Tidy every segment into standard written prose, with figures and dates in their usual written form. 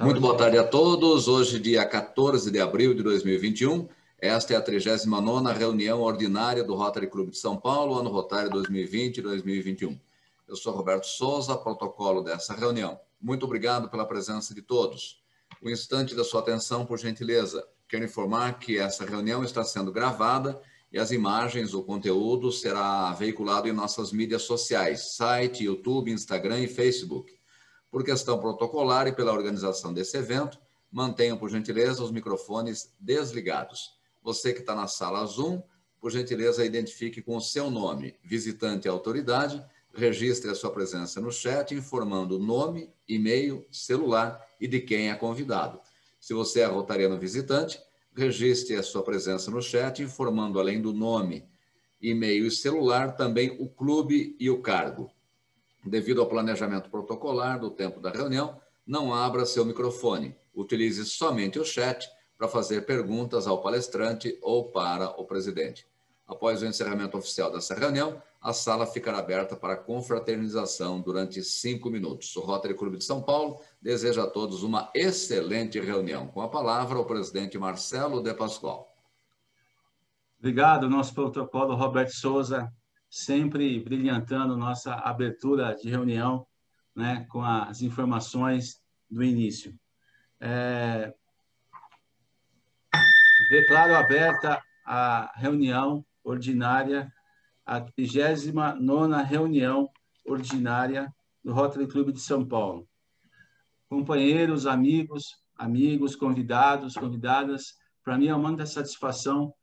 Muito boa tarde a todos. Hoje, dia 14 de abril de 2021, esta é a 39ª reunião ordinária do Rotary Clube de São Paulo, ano Rotary 2020-2021. Eu sou Roberto Souza, protocolo dessa reunião. Muito obrigado pela presença de todos. Um instante da sua atenção, por gentileza. Quero informar que essa reunião está sendo gravada e as imagens, o conteúdo será veiculado em nossas mídias sociais, site, YouTube, Instagram e Facebook. Por questão protocolar e pela organização desse evento, mantenham, por gentileza, os microfones desligados. Você que está na sala Zoom, por gentileza, identifique com o seu nome, visitante e autoridade, registre a sua presença no chat, informando nome, e-mail, celular e de quem é convidado. Se você é rotariano visitante, registre a sua presença no chat, informando, além do nome, e-mail e celular, também o clube e o cargo. Devido ao planejamento protocolar do tempo da reunião, não abra seu microfone. Utilize somente o chat para fazer perguntas ao palestrante ou para o presidente. Após o encerramento oficial dessa reunião, a sala ficará aberta para confraternização durante 5 minutos. O Rotary Clube de São Paulo deseja a todos uma excelente reunião. Com a palavra, o presidente Marcelo De Pascoal. Obrigado, nosso protocolo Roberto Souza, sempre brilhantando nossa abertura de reunião, né, com as informações do início. Declaro aberta a reunião ordinária, a 39ª reunião ordinária do Rotary Clube de São Paulo. Companheiros, amigos, convidados, convidadas, para mim é uma satisfação,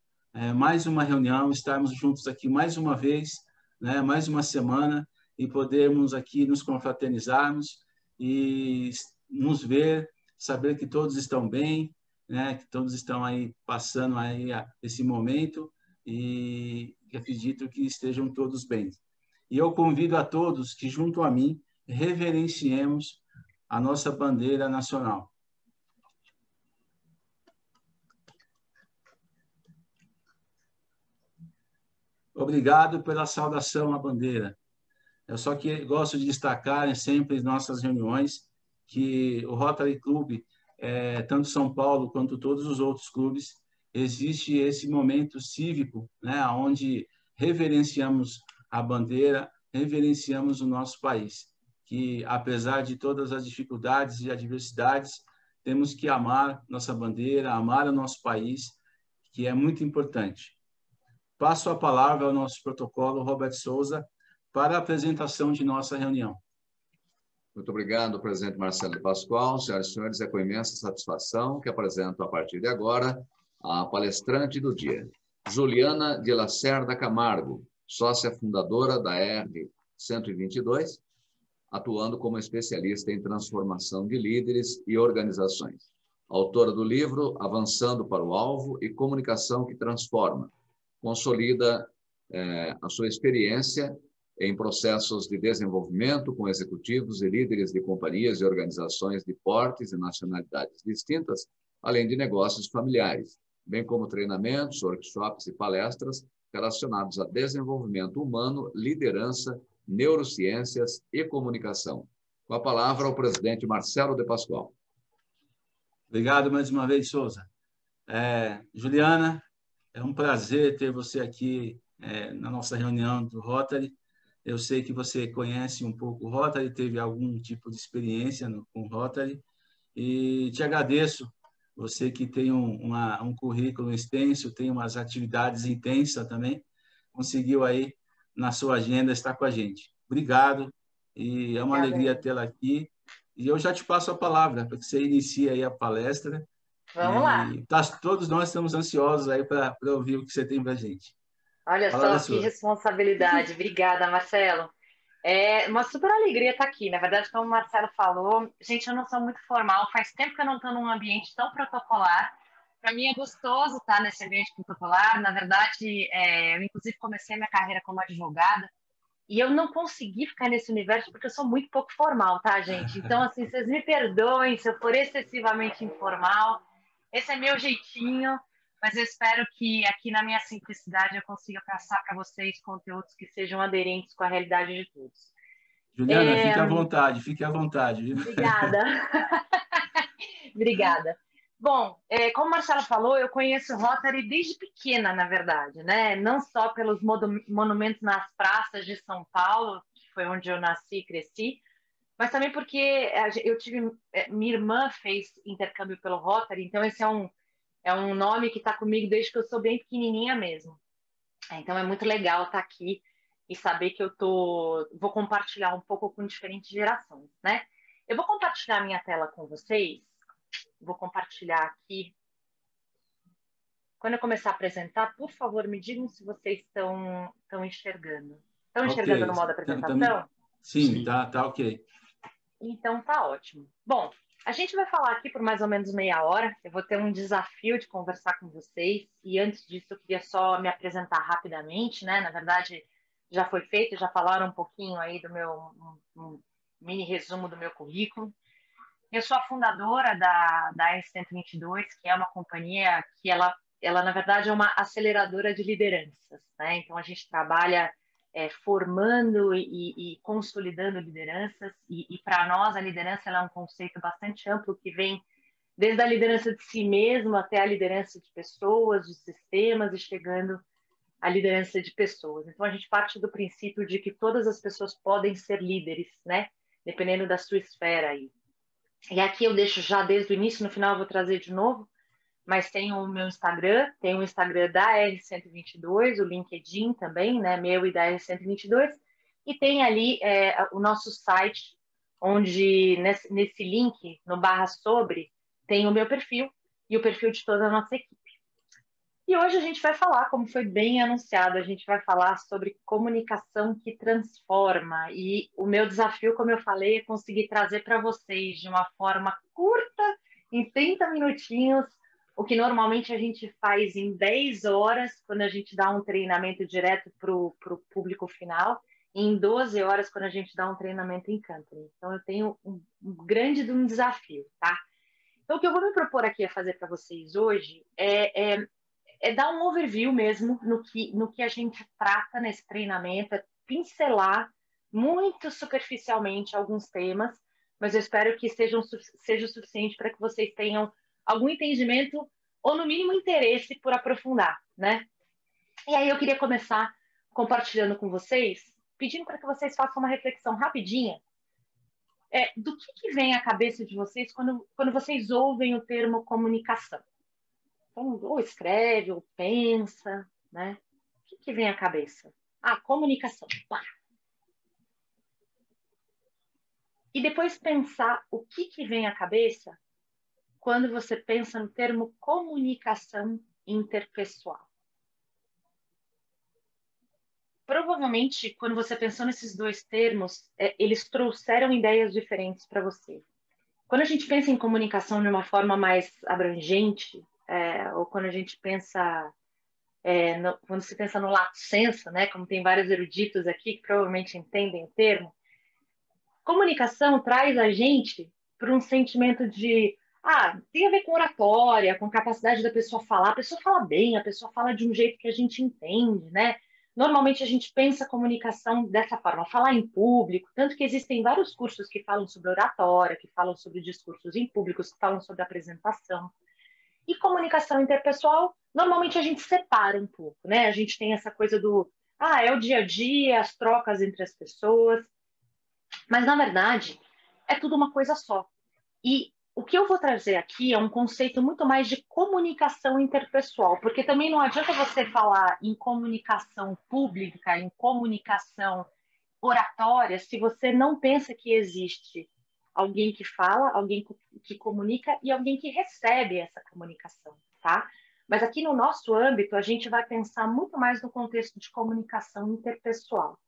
mais uma reunião, estarmos juntos aqui mais uma vez, né, mais uma semana, e podermos aqui nos confraternizarmos e nos ver, saber que todos estão bem, né, que todos estão aí passando aí esse momento e acredito que estejam todos bem. E eu convido a todos que, junto a mim, reverenciemos a nossa bandeira nacional. Obrigado pela saudação à bandeira. Eu só que gosto de destacar sempre em nossas reuniões que o Rotary Club, tanto São Paulo quanto todos os outros clubes, existe esse momento cívico, né, onde reverenciamos a bandeira, reverenciamos o nosso país, que apesar de todas as dificuldades e adversidades, temos que amar nossa bandeira, amar o nosso país, que é muito importante. Passo a palavra ao nosso protocolo, Roberto Souza, para a apresentação de nossa reunião. Muito obrigado, presidente Marcelo De Pascoal. Senhoras e senhores, é com imensa satisfação que apresento a partir de agora a palestrante do dia, Juliana de Lacerda Camargo, sócia fundadora da R122, atuando como especialista em transformação de líderes e organizações. Autora do livro Avançando para o Alvo e Comunicação que Transforma. Consolida a sua experiência em processos de desenvolvimento com executivos e líderes de companhias e organizações de portes e nacionalidades distintas, além de negócios familiares, bem como treinamentos, workshops e palestras relacionados a desenvolvimento humano, liderança, neurociências e comunicação. Com a palavra, o presidente Marcelo De Pascoal. Obrigado mais uma vez, Souza. Juliana, é um prazer ter você aqui na nossa reunião do Rotary. Eu sei que você conhece um pouco o Rotary, teve algum tipo de experiência com o Rotary, e te agradeço, você que tem um currículo extenso, tem umas atividades intensas também, conseguiu aí, na sua agenda, estar com a gente. Obrigado, e é uma alegria tê-la aqui. E eu já te passo a palavra, para que você inicie aí a palestra. Vamos lá. Todos nós estamos ansiosos aí para ouvir o que você tem para a gente. Olha só que responsabilidade. Obrigada, Marcelo. É uma super alegria estar aqui. Na verdade, como o Marcelo falou, gente, eu não sou muito formal. Faz tempo que eu não estou num ambiente tão protocolar. Para mim é gostoso estar nesse ambiente protocolar. Na verdade, eu inclusive comecei minha carreira como advogada e eu não consegui ficar nesse universo porque eu sou muito pouco formal, tá, gente? Então, assim, vocês me perdoem se eu for excessivamente informal. Esse é meu jeitinho. Mas eu espero que aqui na minha simplicidade eu consiga passar para vocês conteúdos que sejam aderentes com a realidade de todos. Juliana, fique à vontade, fique à vontade. Obrigada. Obrigada. Bom, como o Marcelo falou, eu conheço o Rotary desde pequena, na verdade, né? Não só pelos monumentos nas praças de São Paulo, que foi onde eu nasci e cresci, mas também porque minha irmã fez intercâmbio pelo Rotary, então esse é um nome que está comigo desde que eu sou bem pequenininha mesmo. Então é muito legal estar aqui e saber que vou compartilhar um pouco com diferentes gerações, né? Eu vou compartilhar minha tela com vocês. Vou compartilhar aqui. Quando eu começar a apresentar, por favor, me digam se vocês estão enxergando. Estão enxergando no modo apresentação? Sim, tá ok. Então tá ótimo. Bom, a gente vai falar aqui por mais ou menos meia hora. Eu vou ter um desafio de conversar com vocês. E antes disso, eu queria só me apresentar rapidamente, né? Na verdade, já foi feito, já falaram um pouquinho aí do meu um mini resumo do meu currículo. Eu sou a fundadora da R122, que é uma companhia que ela na verdade, é uma aceleradora de lideranças, né? Então, a gente trabalha formando e consolidando lideranças, e para nós, a liderança ela é um conceito bastante amplo que vem desde a liderança de si mesmo até a liderança de pessoas, de sistemas, e chegando à liderança de pessoas. Então, a gente parte do princípio de que todas as pessoas podem ser líderes, né? Dependendo da sua esfera aí. E aqui eu deixo já desde o início, no final eu vou trazer de novo, mas tem o meu Instagram, tem o Instagram da R122, o LinkedIn também, né, meu e da R122, e tem ali o nosso site, onde nesse link, no /sobre, tem o meu perfil e o perfil de toda a nossa equipe. E hoje a gente vai falar, como foi bem anunciado, a gente vai falar sobre comunicação que transforma. E o meu desafio, como eu falei, é conseguir trazer para vocês de uma forma curta, em 30 minutinhos, o que normalmente a gente faz em 10 horas, quando a gente dá um treinamento direto para o público final, e em 12 horas, quando a gente dá um treinamento em company. Então, eu tenho um grande desafio, tá? Então, o que eu vou me propor aqui a fazer para vocês hoje é dar um overview mesmo no que a gente trata nesse treinamento, é pincelar muito superficialmente alguns temas, mas eu espero que seja o suficiente para que vocês tenham algum entendimento ou, no mínimo, interesse por aprofundar, né? E aí eu queria começar compartilhando com vocês, pedindo para que vocês façam uma reflexão rapidinha do que vem à cabeça de vocês quando vocês ouvem o termo comunicação. Então, ou escreve, ou pensa, né? O que vem à cabeça? Comunicação. Pá. E depois pensar o que vem à cabeça quando você pensa no termo comunicação interpessoal. Provavelmente, quando você pensou nesses dois termos, eles trouxeram ideias diferentes para você. Quando a gente pensa em comunicação de uma forma mais abrangente, ou quando a gente pensa... quando se pensa no lato sensu, né, como tem vários eruditos aqui que provavelmente entendem o termo, comunicação traz a gente para um sentimento de tem a ver com oratória, com capacidade da pessoa falar. A pessoa fala bem, a pessoa fala de um jeito que a gente entende, né? Normalmente a gente pensa a comunicação dessa forma, falar em público, tanto que existem vários cursos que falam sobre oratória, que falam sobre discursos em públicos, que falam sobre apresentação. E comunicação interpessoal, normalmente a gente separa um pouco, né? A gente tem essa coisa do, é o dia a dia, as trocas entre as pessoas. Mas, na verdade, é tudo uma coisa só. E o que eu vou trazer aqui é um conceito muito mais de comunicação interpessoal, porque também não adianta você falar em comunicação pública, em comunicação oratória, se você não pensa que existe alguém que fala, alguém que comunica e alguém que recebe essa comunicação, tá? Mas aqui no nosso âmbito, a gente vai pensar muito mais no contexto de comunicação interpessoal.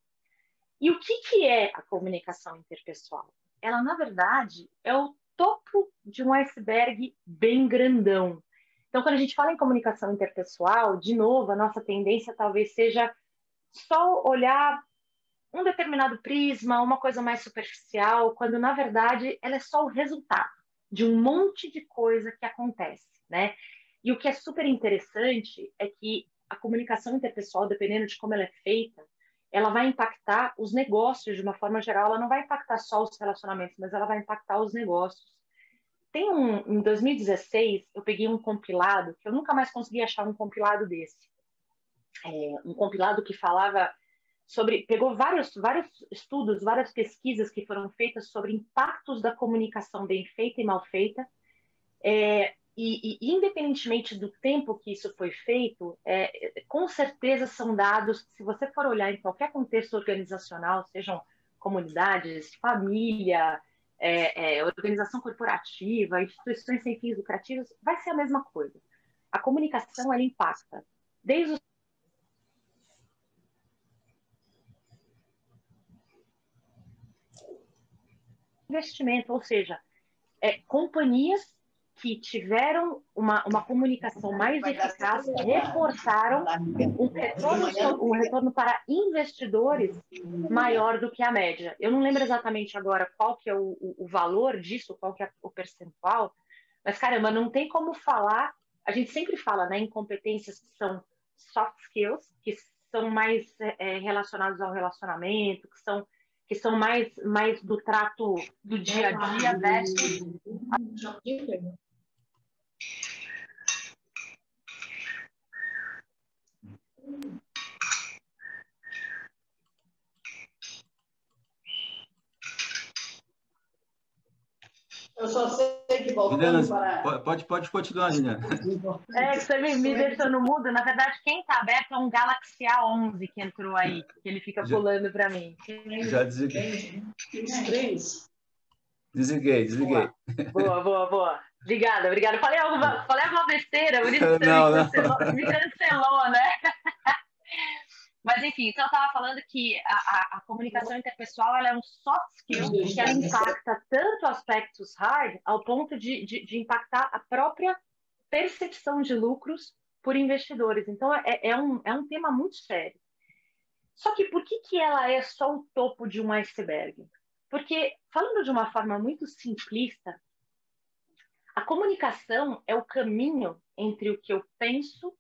E o que é a comunicação interpessoal? Ela, na verdade, é o topo de um iceberg bem grandão. Então, quando a gente fala em comunicação interpessoal, de novo, a nossa tendência talvez seja só olhar um determinado prisma, uma coisa mais superficial, quando, na verdade, ela é só o resultado de um monte de coisa que acontece, né? E o que é super interessante é que a comunicação interpessoal, dependendo de como ela é feita, ela vai impactar os negócios de uma forma geral, ela não vai impactar só os relacionamentos, mas ela vai impactar os negócios. Em 2016, eu peguei um compilado, que eu nunca mais consegui achar um compilado desse. Um compilado que falava sobre... Pegou vários estudos, várias pesquisas que foram feitas sobre impactos da comunicação bem feita e mal feita. E independentemente do tempo que isso foi feito, com certeza são dados que, se você for olhar em qualquer contexto organizacional, sejam comunidades, família, organização corporativa, instituições sem fins lucrativos, vai ser a mesma coisa. A comunicação, ela impacta desde o investimento, ou seja, companhias que tiveram uma comunicação mais eficaz reportaram um retorno para investidores maior do que a média. Eu não lembro exatamente agora qual que é o valor disso, qual que é o percentual, mas, caramba, não tem como falar... A gente sempre fala, né, em competências que são soft skills, que são mais relacionadas ao relacionamento, que são mais do trato do dia a dia versus... Eu só sei que Juliana, pode continuar, Juliana. Que você me deixou no mudo. Na verdade, quem está aberto é um Galaxy A11 que entrou aí, que ele fica pulando para mim. Já desliguei. Desliguei. Boa. Obrigada. Falei alguma besteira, por isso que você me cancelou, né? Mas, enfim, então eu estava falando que a comunicação interpessoal, ela é um soft skill que ela impacta tanto aspectos hard ao ponto de impactar a própria percepção de lucros por investidores. Então, é um tema muito sério. Só que por que ela é só o topo de um iceberg? Porque, falando de uma forma muito simplista, a comunicação é o caminho entre o que eu penso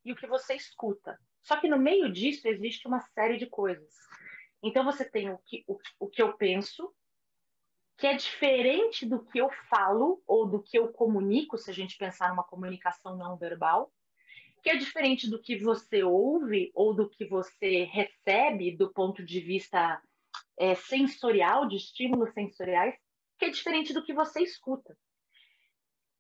e o que você escuta. Só que no meio disso existe uma série de coisas. Então você tem o que eu penso, que é diferente do que eu falo ou do que eu comunico, se a gente pensar numa comunicação não verbal, que é diferente do que você ouve ou do que você recebe do ponto de vista sensorial, de estímulos sensoriais, que é diferente do que você escuta.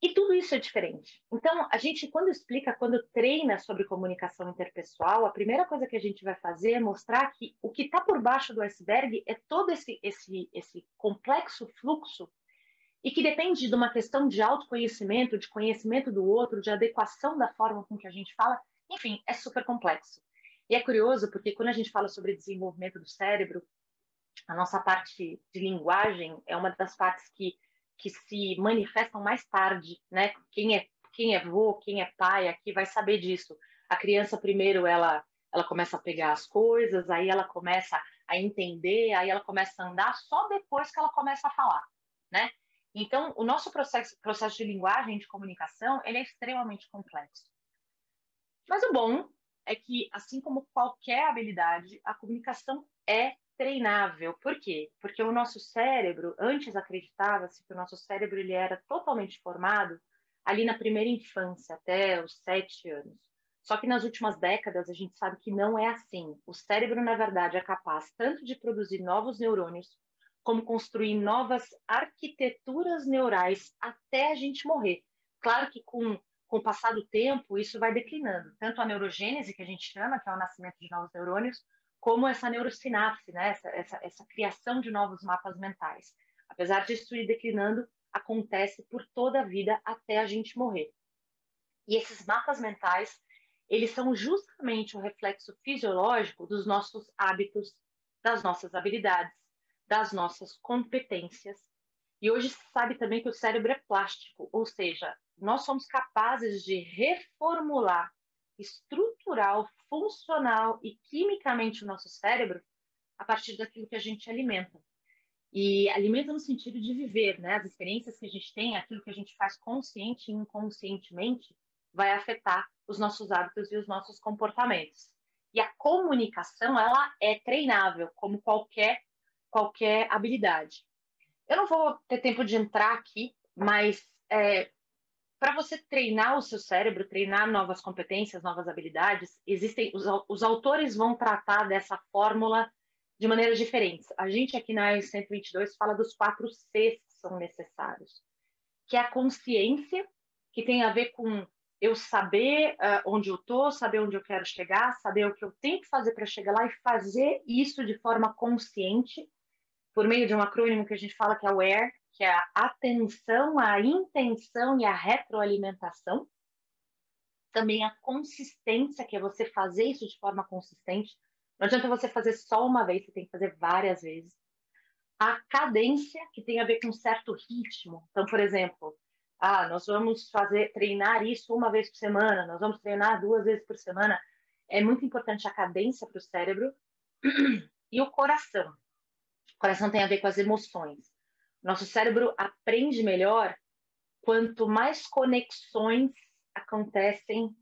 E tudo isso é diferente. Então, a gente, quando treina sobre comunicação interpessoal, a primeira coisa que a gente vai fazer é mostrar que o que está por baixo do iceberg é todo esse complexo fluxo e que depende de uma questão de autoconhecimento, de conhecimento do outro, de adequação da forma com que a gente fala. Enfim, é super complexo. E é curioso porque quando a gente fala sobre desenvolvimento do cérebro, a nossa parte de linguagem é uma das partes que se manifestam mais tarde, né? Quem é avô, quem é pai aqui vai saber disso. A criança primeiro ela começa a pegar as coisas, aí ela começa a entender, aí ela começa a andar, só depois que ela começa a falar, né? Então, o nosso processo de linguagem, de comunicação, ele é extremamente complexo. Mas o bom é que, assim como qualquer habilidade, a comunicação é treinável. Por quê? Porque o nosso cérebro, antes acreditava-se que o nosso cérebro ele era totalmente formado ali na primeira infância, até os 7 anos. Só que nas últimas décadas a gente sabe que não é assim. O cérebro, na verdade, é capaz tanto de produzir novos neurônios, como construir novas arquiteturas neurais até a gente morrer. Claro que com o passar do tempo, isso vai declinando. Tanto a neurogênese, que a gente chama, que é o nascimento de novos neurônios, como essa neurosinapse, né? essa criação de novos mapas mentais. Apesar disso ir declinando, acontece por toda a vida até a gente morrer. E esses mapas mentais, eles são justamente o reflexo fisiológico dos nossos hábitos, das nossas habilidades, das nossas competências. E hoje se sabe também que o cérebro é plástico, ou seja, nós somos capazes de reformular estrutural, funcional e quimicamente o nosso cérebro a partir daquilo que a gente alimenta. E alimenta no sentido de viver, né? As experiências que a gente tem, aquilo que a gente faz consciente e inconscientemente, vai afetar os nossos hábitos e os nossos comportamentos. E a comunicação, ela é treinável, como qualquer habilidade. Eu não vou ter tempo de entrar aqui mas para você treinar o seu cérebro, treinar novas competências, novas habilidades, os autores vão tratar dessa fórmula de maneiras diferentes. A gente aqui na IELTS 122 fala dos 4 Cs que são necessários, que é a consciência, que tem a ver com eu saber onde eu estou, saber onde eu quero chegar, saber o que eu tenho que fazer para chegar lá e fazer isso de forma consciente, por meio de um acrônimo que a gente fala que é AWARE, que é a atenção, a intenção e a retroalimentação. Também a consistência, que é você fazer isso de forma consistente. Não adianta você fazer só uma vez, você tem que fazer várias vezes. A cadência, que tem a ver com um certo ritmo. Então, por exemplo, nós vamos treinar isso uma vez por semana, nós vamos treinar 2 vezes por semana. É muito importante a cadência para o cérebro. E o coração. O coração tem a ver com as emoções. Nosso cérebro aprende melhor quanto mais conexões acontecem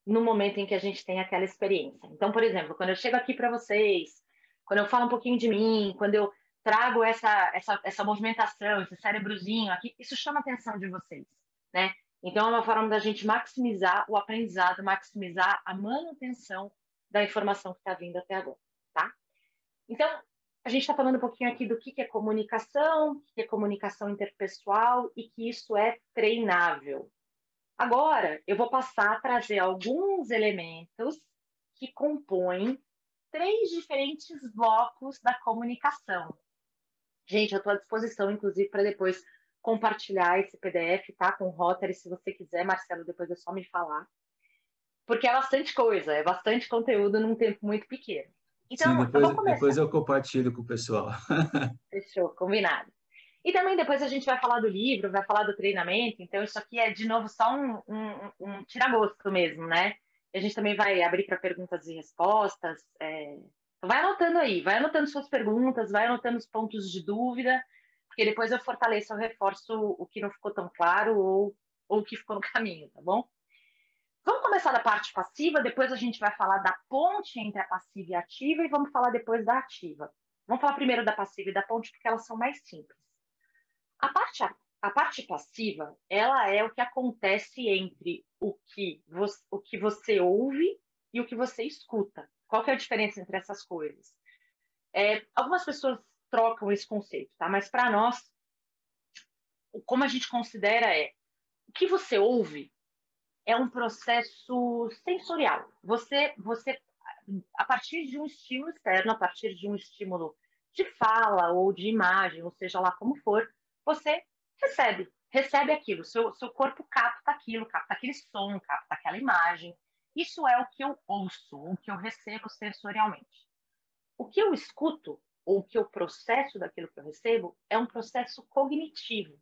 no momento em que a gente tem aquela experiência. Então, por exemplo, quando eu chego aqui para vocês, quando eu falo um pouquinho de mim, quando eu trago essa movimentação, esse cérebrozinho aqui, isso chama a atenção de vocês, né? Então, é uma forma da gente maximizar o aprendizado, maximizar a manutenção da informação que está vindo até agora, tá? Então, a gente está falando um pouquinho aqui do que é comunicação, o que é comunicação interpessoal e que isso é treinável. Agora, eu vou passar a trazer alguns elementos que compõem 3 diferentes blocos da comunicação. Gente, eu estou à disposição, inclusive, para depois compartilhar esse PDF, tá? Com o Rotary, se você quiser, Marcelo, depois é só me falar. Porque é bastante coisa, é bastante conteúdo num tempo muito pequeno. Então, sim, depois eu compartilho com o pessoal. Fechou, combinado. E também depois a gente vai falar do livro, vai falar do treinamento, então isso aqui é, de novo, só um tira-gosto mesmo, né? E a gente também vai abrir para perguntas e respostas. Então vai anotando aí, vai anotando suas perguntas, vai anotando os pontos de dúvida, porque depois eu fortaleço, eu reforço o que não ficou tão claro ou o que ficou no caminho, tá bom? Vamos começar da parte passiva, depois a gente vai falar da ponte entre a passiva e a ativa e vamos falar depois da ativa. Vamos falar primeiro da passiva e da ponte, porque elas são mais simples. A parte passiva, ela é o que acontece entre o que você ouve e o que você escuta. Qual que é a diferença entre essas coisas? Algumas pessoas trocam esse conceito, tá? Mas para nós, como a gente considera o que você ouve é um processo sensorial. Você, a partir de um estímulo externo, a partir de um estímulo de fala ou de imagem, ou seja lá como for, você recebe aquilo. Seu corpo capta aquilo, capta aquele som, capta aquela imagem. Isso é o que eu ouço, o que eu recebo sensorialmente. O que eu escuto, ou o que eu processo daquilo que eu recebo, é um processo cognitivo.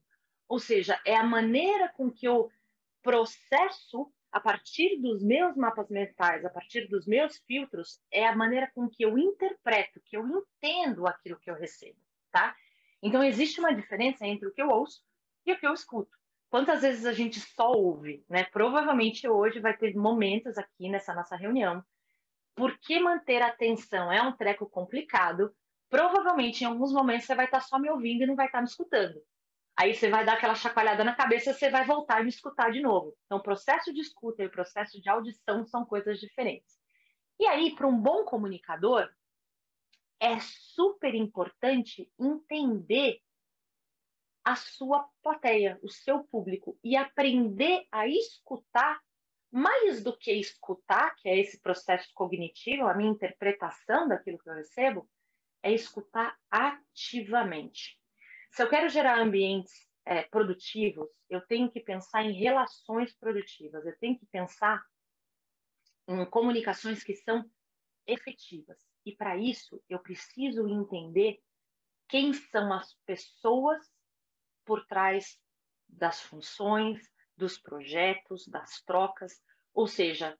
Ou seja, é a maneira com que eu processo a partir dos meus mapas mentais, a partir dos meus filtros, é a maneira com que eu interpreto, que eu entendo aquilo que eu recebo, tá? Então, existe uma diferença entre o que eu ouço e o que eu escuto. Quantas vezes a gente só ouve, né? Provavelmente hoje vai ter momentos aqui nessa nossa reunião. Porque manter a atenção é um treco complicado, provavelmente em alguns momentos você vai estar só me ouvindo e não vai estar me escutando. Aí você vai dar aquela chacoalhada na cabeça, você vai voltar e me escutar de novo. Então, o processo de escuta e o processo de audição são coisas diferentes. E aí, para um bom comunicador, é super importante entender a sua plateia, o seu público, e aprender a escutar, mais do que escutar, que é esse processo cognitivo, a minha interpretação daquilo que eu recebo, é escutar ativamente. Se eu quero gerar ambientes produtivos, eu tenho que pensar em relações produtivas, eu tenho que pensar em comunicações que são efetivas. E para isso, eu preciso entender quem são as pessoas por trás das funções, dos projetos, das trocas. Ou seja,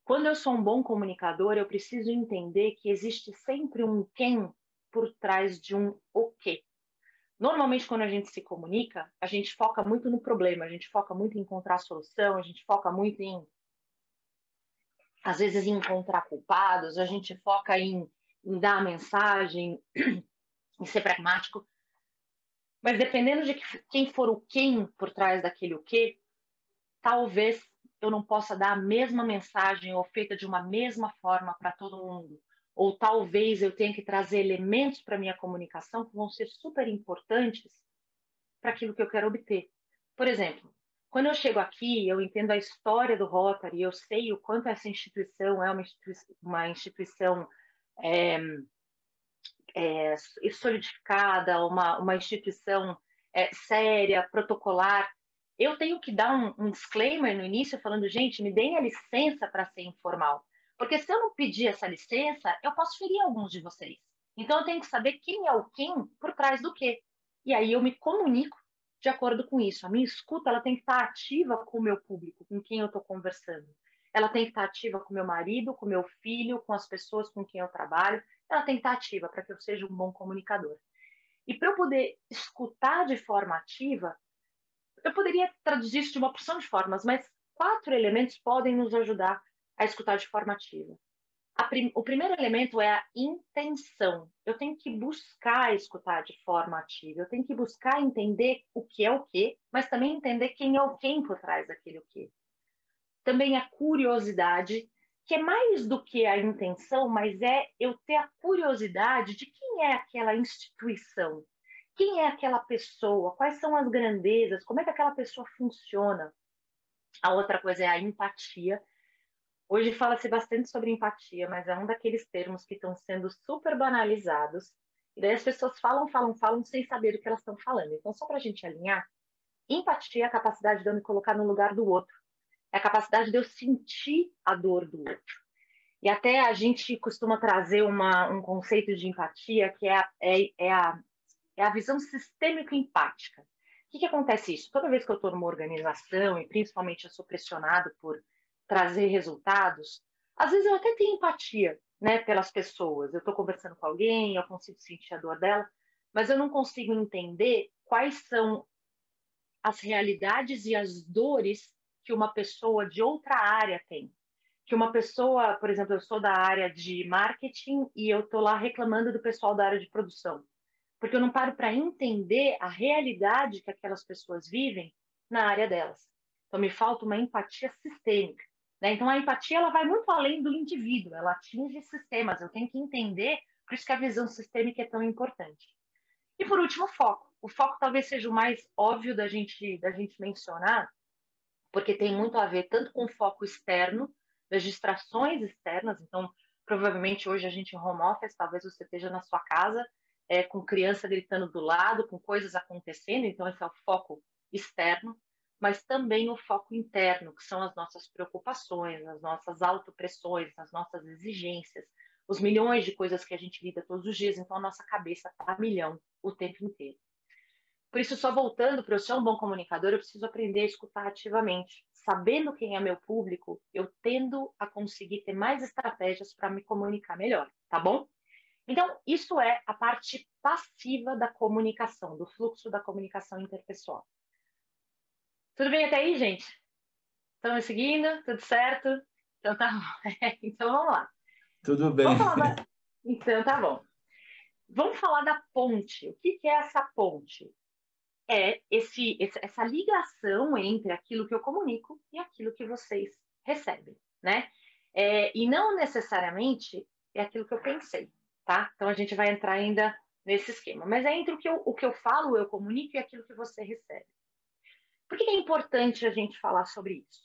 quando eu sou um bom comunicador, eu preciso entender que existe sempre um quem por trás de um o quê. Normalmente, quando a gente se comunica, a gente foca muito no problema, a gente foca muito em encontrar solução, a gente foca muito em, às vezes, em encontrar culpados, a gente foca em dar a mensagem, em ser pragmático. Mas dependendo de quem for o quem por trás daquele o quê, talvez eu não possa dar a mesma mensagem ou feita de uma mesma forma para todo mundo. Ou talvez eu tenha que trazer elementos para a minha comunicação que vão ser super importantes para aquilo que eu quero obter. Por exemplo, quando eu chego aqui, eu entendo a história do Rotary, eu sei o quanto essa instituição é uma instituição solidificada, uma instituição séria, protocolar. Eu tenho que dar um disclaimer no início falando, gente, me deem a licença para ser informal. Porque se eu não pedir essa licença, eu posso ferir alguns de vocês. Então eu tenho que saber quem é o quem por trás do quê. E aí eu me comunico de acordo com isso. A minha escuta ela tem que estar ativa com o meu público, com quem eu estou conversando. Ela tem que estar ativa com meu marido, com meu filho, com as pessoas com quem eu trabalho. Ela tem que estar ativa para que eu seja um bom comunicador. E para eu poder escutar de forma ativa, eu poderia traduzir isso de uma porção de formas, mas 4 elementos podem nos ajudar a escutar de forma ativa. O primeiro elemento é a intenção. Eu tenho que buscar escutar de forma ativa. Eu tenho que buscar entender o que é o quê, mas também entender quem é o quem por trás daquele o quê. Também a curiosidade, que é mais do que a intenção, mas é eu ter a curiosidade de quem é aquela instituição, quem é aquela pessoa, quais são as grandezas, como é que aquela pessoa funciona. A outra coisa é a empatia. Hoje fala-se bastante sobre empatia, mas é um daqueles termos que estão sendo super banalizados. E daí as pessoas falam sem saber o que elas estão falando. Então, só para a gente alinhar, empatia é a capacidade de eu me colocar no lugar do outro. É a capacidade de eu sentir a dor do outro. E até a gente costuma trazer um conceito de empatia que é a visão sistêmico-empática. O que acontece isso? Toda vez que eu estou numa organização, e principalmente eu sou pressionado por trazer resultados, às vezes eu até tenho empatia, né, pelas pessoas. Eu estou conversando com alguém, eu consigo sentir a dor dela, mas eu não consigo entender quais são as realidades e as dores que uma pessoa de outra área tem. Que uma pessoa, por exemplo, eu sou da área de marketing e eu estou lá reclamando do pessoal da área de produção. Porque eu não paro para entender a realidade que aquelas pessoas vivem na área delas. Então, me falta uma empatia sistêmica. Né? Então, a empatia ela vai muito além do indivíduo, ela atinge sistemas. Eu tenho que entender, por isso que a visão sistêmica é tão importante. E, por último, o foco. O foco talvez seja o mais óbvio da gente mencionar, porque tem muito a ver tanto com o foco externo, das distrações externas. Então, provavelmente hoje a gente em home office, talvez você esteja na sua casa, com criança gritando do lado, com coisas acontecendo, então esse é o foco externo, mas também o foco interno, que são as nossas preocupações, as nossas autopressões, as nossas exigências, os milhões de coisas que a gente lida todos os dias, então a nossa cabeça está a milhão o tempo inteiro. Por isso, só voltando para eu ser um bom comunicador, eu preciso aprender a escutar ativamente. Sabendo quem é meu público, eu tendo a conseguir ter mais estratégias para me comunicar melhor, tá bom? Então, isso é a parte passiva da comunicação, do fluxo da comunicação interpessoal. Tudo bem até aí, gente? Estão me seguindo? Tudo certo? Então tá bom. Então vamos lá. Tudo bem. Então tá bom. Vamos falar da ponte. O que é essa ponte? É essa ligação entre aquilo que eu comunico e aquilo que vocês recebem, né? E não necessariamente é aquilo que eu pensei, tá? Então a gente vai entrar ainda nesse esquema. Mas é entre o que eu falo, eu comunico e aquilo que você recebe. Por que é importante a gente falar sobre isso?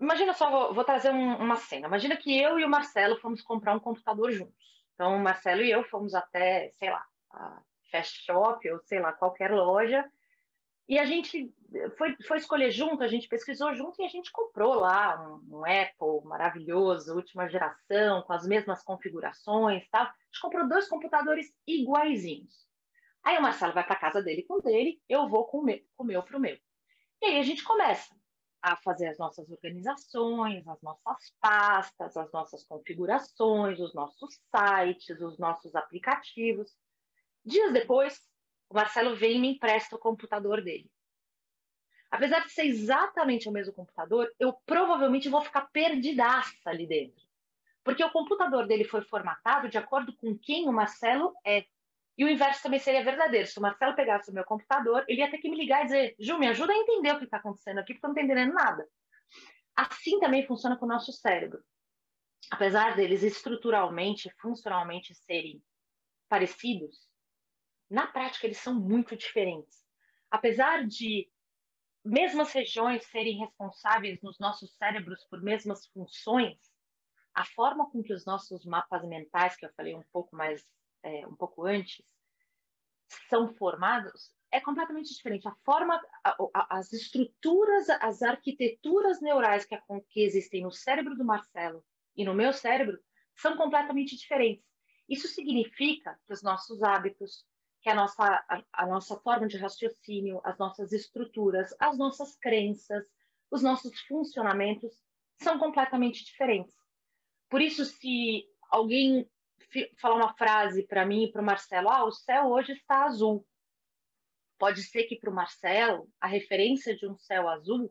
Imagina só, vou trazer uma cena. Imagina que eu e o Marcelo fomos comprar um computador juntos. Então, o Marcelo e eu fomos até, sei lá, a Fast Shop ou sei lá, qualquer loja. E a gente foi escolher junto, a gente pesquisou junto e a gente comprou lá um Apple maravilhoso, última geração, com as mesmas configurações e tal. A gente comprou 2 computadores iguaizinhos. Aí o Marcelo vai para a casa dele com o dele, eu vou com o meu para o meu. E aí a gente começa a fazer as nossas organizações, as nossas pastas, as nossas configurações, os nossos sites, os nossos aplicativos. Dias depois, o Marcelo vem e me empresta o computador dele. Apesar de ser exatamente o mesmo computador, eu provavelmente vou ficar perdidaça ali dentro. Porque o computador dele foi formatado de acordo com quem o Marcelo é. E o inverso também seria verdadeiro. Se o Marcelo pegasse o meu computador, ele ia ter que me ligar e dizer: Ju, me ajuda a entender o que está acontecendo aqui, porque eu não estou entendendo nada. Assim também funciona com o nosso cérebro. Apesar deles estruturalmente, funcionalmente serem parecidos, na prática eles são muito diferentes. Apesar de mesmas regiões serem responsáveis nos nossos cérebros por mesmas funções, a forma com que os nossos mapas mentais, que eu falei um pouco antes, são formados é completamente diferente. A forma, as estruturas, as arquiteturas neurais que existem no cérebro do Marcelo e no meu cérebro são completamente diferentes. Isso significa que os nossos hábitos, que a nossa forma de raciocínio, as nossas estruturas, as nossas crenças, os nossos funcionamentos são completamente diferentes. Por isso, se alguém falar uma frase para mim e para o Marcelo, o céu hoje está azul. Pode ser que para o Marcelo a referência de um céu azul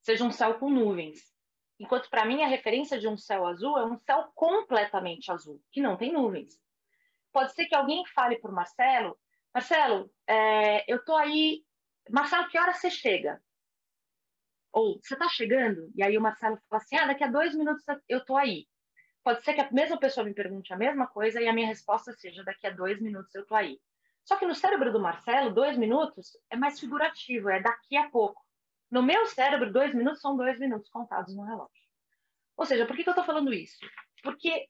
seja um céu com nuvens. Enquanto para mim a referência de um céu azul é um céu completamente azul, que não tem nuvens. Pode ser que alguém fale para o Marcelo, eu estou aí, Marcelo, que hora você chega? Ou, você está chegando? E aí o Marcelo fala assim, daqui a 2 minutos eu estou aí. Pode ser que a mesma pessoa me pergunte a mesma coisa e a minha resposta seja, daqui a 2 minutos eu estou aí. Só que no cérebro do Marcelo, 2 minutos é mais figurativo, é daqui a pouco. No meu cérebro, 2 minutos são 2 minutos contados no relógio. Ou seja, por que eu estou falando isso? Porque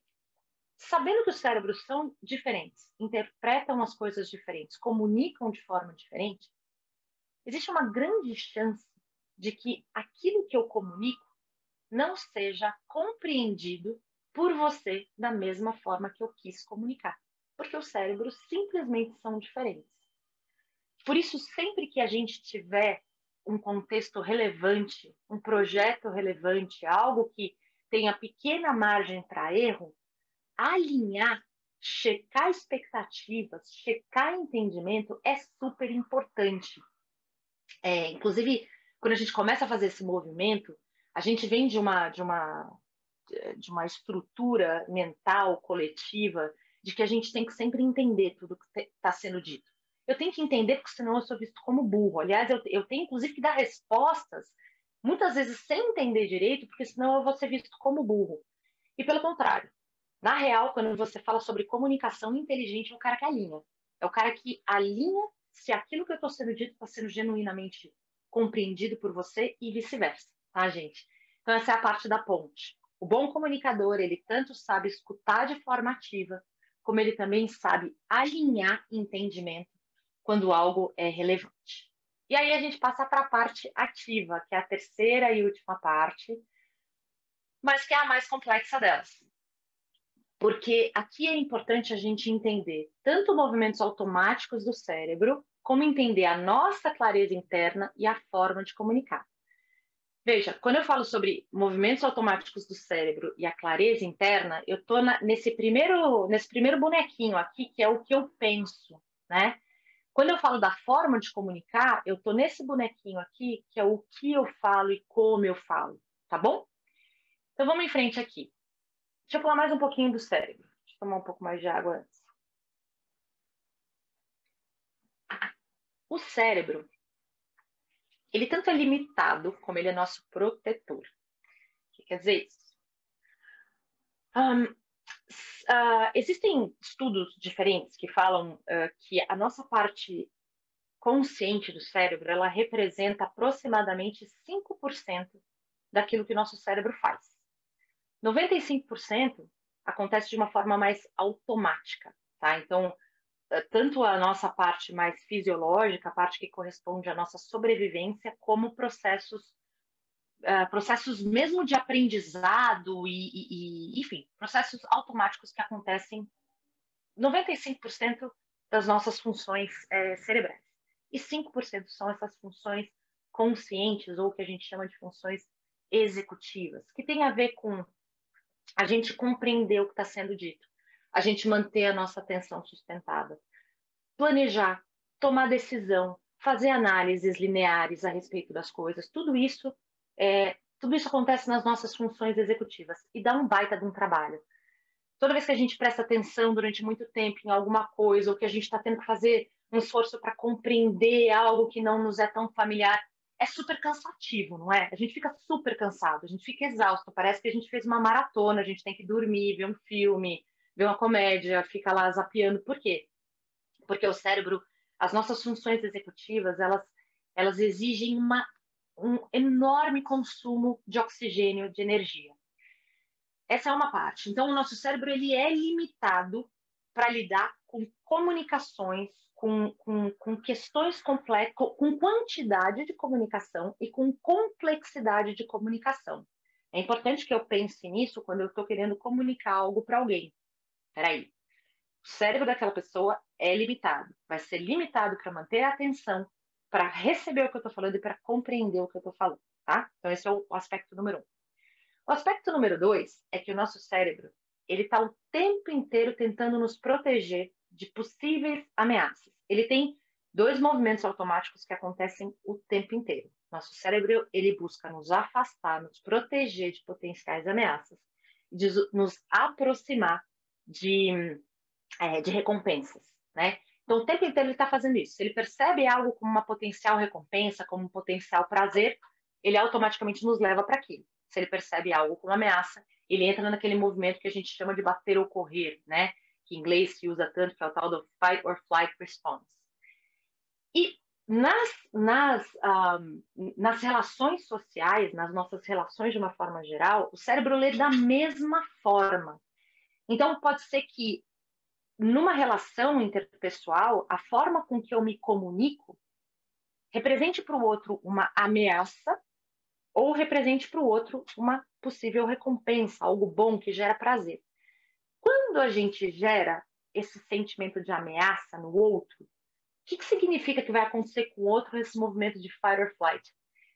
sabendo que os cérebros são diferentes, interpretam as coisas diferentes, comunicam de forma diferente, existe uma grande chance de que aquilo que eu comunico não seja compreendido por você da mesma forma que eu quis comunicar. Porque os cérebros simplesmente são diferentes. Por isso, sempre que a gente tiver um contexto relevante, um projeto relevante, algo que tenha pequena margem para erro, alinhar, checar expectativas, checar entendimento é super importante. Inclusive, quando a gente começa a fazer esse movimento, a gente vem de uma estrutura mental, coletiva, de que a gente tem que sempre entender tudo que está sendo dito. Eu tenho que entender, porque senão eu sou visto como burro. Aliás, eu tenho, inclusive, que dar respostas, muitas vezes sem entender direito, porque senão eu vou ser visto como burro. E pelo contrário, na real, quando você fala sobre comunicação inteligente, é o cara que alinha. É o cara que alinha se aquilo que eu estou sendo dito está sendo genuinamente compreendido por você e vice-versa, tá, gente? Então, essa é a parte da ponte. O bom comunicador, ele tanto sabe escutar de forma ativa, como ele também sabe alinhar entendimento quando algo é relevante. E aí a gente passa para a parte ativa, que é a terceira e última parte, mas que é a mais complexa delas. Porque aqui é importante a gente entender tanto movimentos automáticos do cérebro, como entender a nossa clareza interna e a forma de comunicar. Veja, quando eu falo sobre movimentos automáticos do cérebro e a clareza interna, eu estou nesse primeiro bonequinho aqui, que é o que eu penso, né? Quando eu falo da forma de comunicar, eu estou nesse bonequinho aqui, que é o que eu falo e como eu falo, tá bom? Então vamos em frente aqui. Deixa eu falar mais um pouquinho do cérebro. Deixa eu tomar um pouco mais de água antes. O cérebro, ele tanto é limitado, como ele é nosso protetor. O que quer dizer isso? Existem estudos diferentes que falam que a nossa parte consciente do cérebro, ela representa aproximadamente 5% daquilo que nosso cérebro faz. 95% acontece de uma forma mais automática, tá? Então, tanto a nossa parte mais fisiológica, a parte que corresponde à nossa sobrevivência, como processos mesmo de aprendizado enfim, processos automáticos que acontecem 95% das nossas funções cerebrais. E 5% são essas funções conscientes, ou que a gente chama de funções executivas, que tem a ver com a gente compreender o que está sendo dito, a gente manter a nossa atenção sustentada, planejar, tomar decisão, fazer análises lineares a respeito das coisas, tudo isso acontece nas nossas funções executivas e dá um baita de um trabalho. toda vez que a gente presta atenção durante muito tempo em alguma coisa, ou que a gente está tendo que fazer um esforço para compreender algo que não nos é tão familiar, é super cansativo, não é? A gente fica super cansado, a gente fica exausto, parece que a gente fez uma maratona, a gente tem que dormir, ver um filme, ver uma comédia, fica lá zapeando. Por quê? Porque o cérebro, as nossas funções executivas, elas exigem um enorme consumo de oxigênio, de energia. Essa é uma parte. Então, o nosso cérebro ele é limitado para lidar com comunicações, com questões complexas, com quantidade de comunicação e com complexidade de comunicação. É importante que eu pense nisso quando eu estou querendo comunicar algo para alguém. Peraí, o cérebro daquela pessoa é limitado. Vai ser limitado para manter a atenção, para receber o que eu estou falando e para compreender o que eu estou falando, tá? Então, esse é o aspecto número 1. O aspecto número 2 é que o nosso cérebro ele está o tempo inteiro tentando nos proteger de possíveis ameaças. Ele tem 2 movimentos automáticos que acontecem o tempo inteiro. Nosso cérebro ele busca nos afastar, nos proteger de potenciais ameaças, de nos aproximar de recompensas, né? Então, o tempo inteiro ele está fazendo isso. Se ele percebe algo como uma potencial recompensa, como um potencial prazer, ele automaticamente nos leva para aquilo. Se ele percebe algo como ameaça, ele entra naquele movimento que a gente chama de bater ou correr, né? Que em inglês se usa tanto, que é o tal do fight or flight response. E nas relações sociais, nas nossas relações de uma forma geral, o cérebro lê da mesma forma. Então, pode ser que numa relação interpessoal, a forma com que eu me comunico represente para o outro uma ameaça ou represente para o outro uma possível recompensa, algo bom que gera prazer. Quando a gente gera esse sentimento de ameaça no outro, o que significa que vai acontecer com o outro nesse movimento de fight or flight?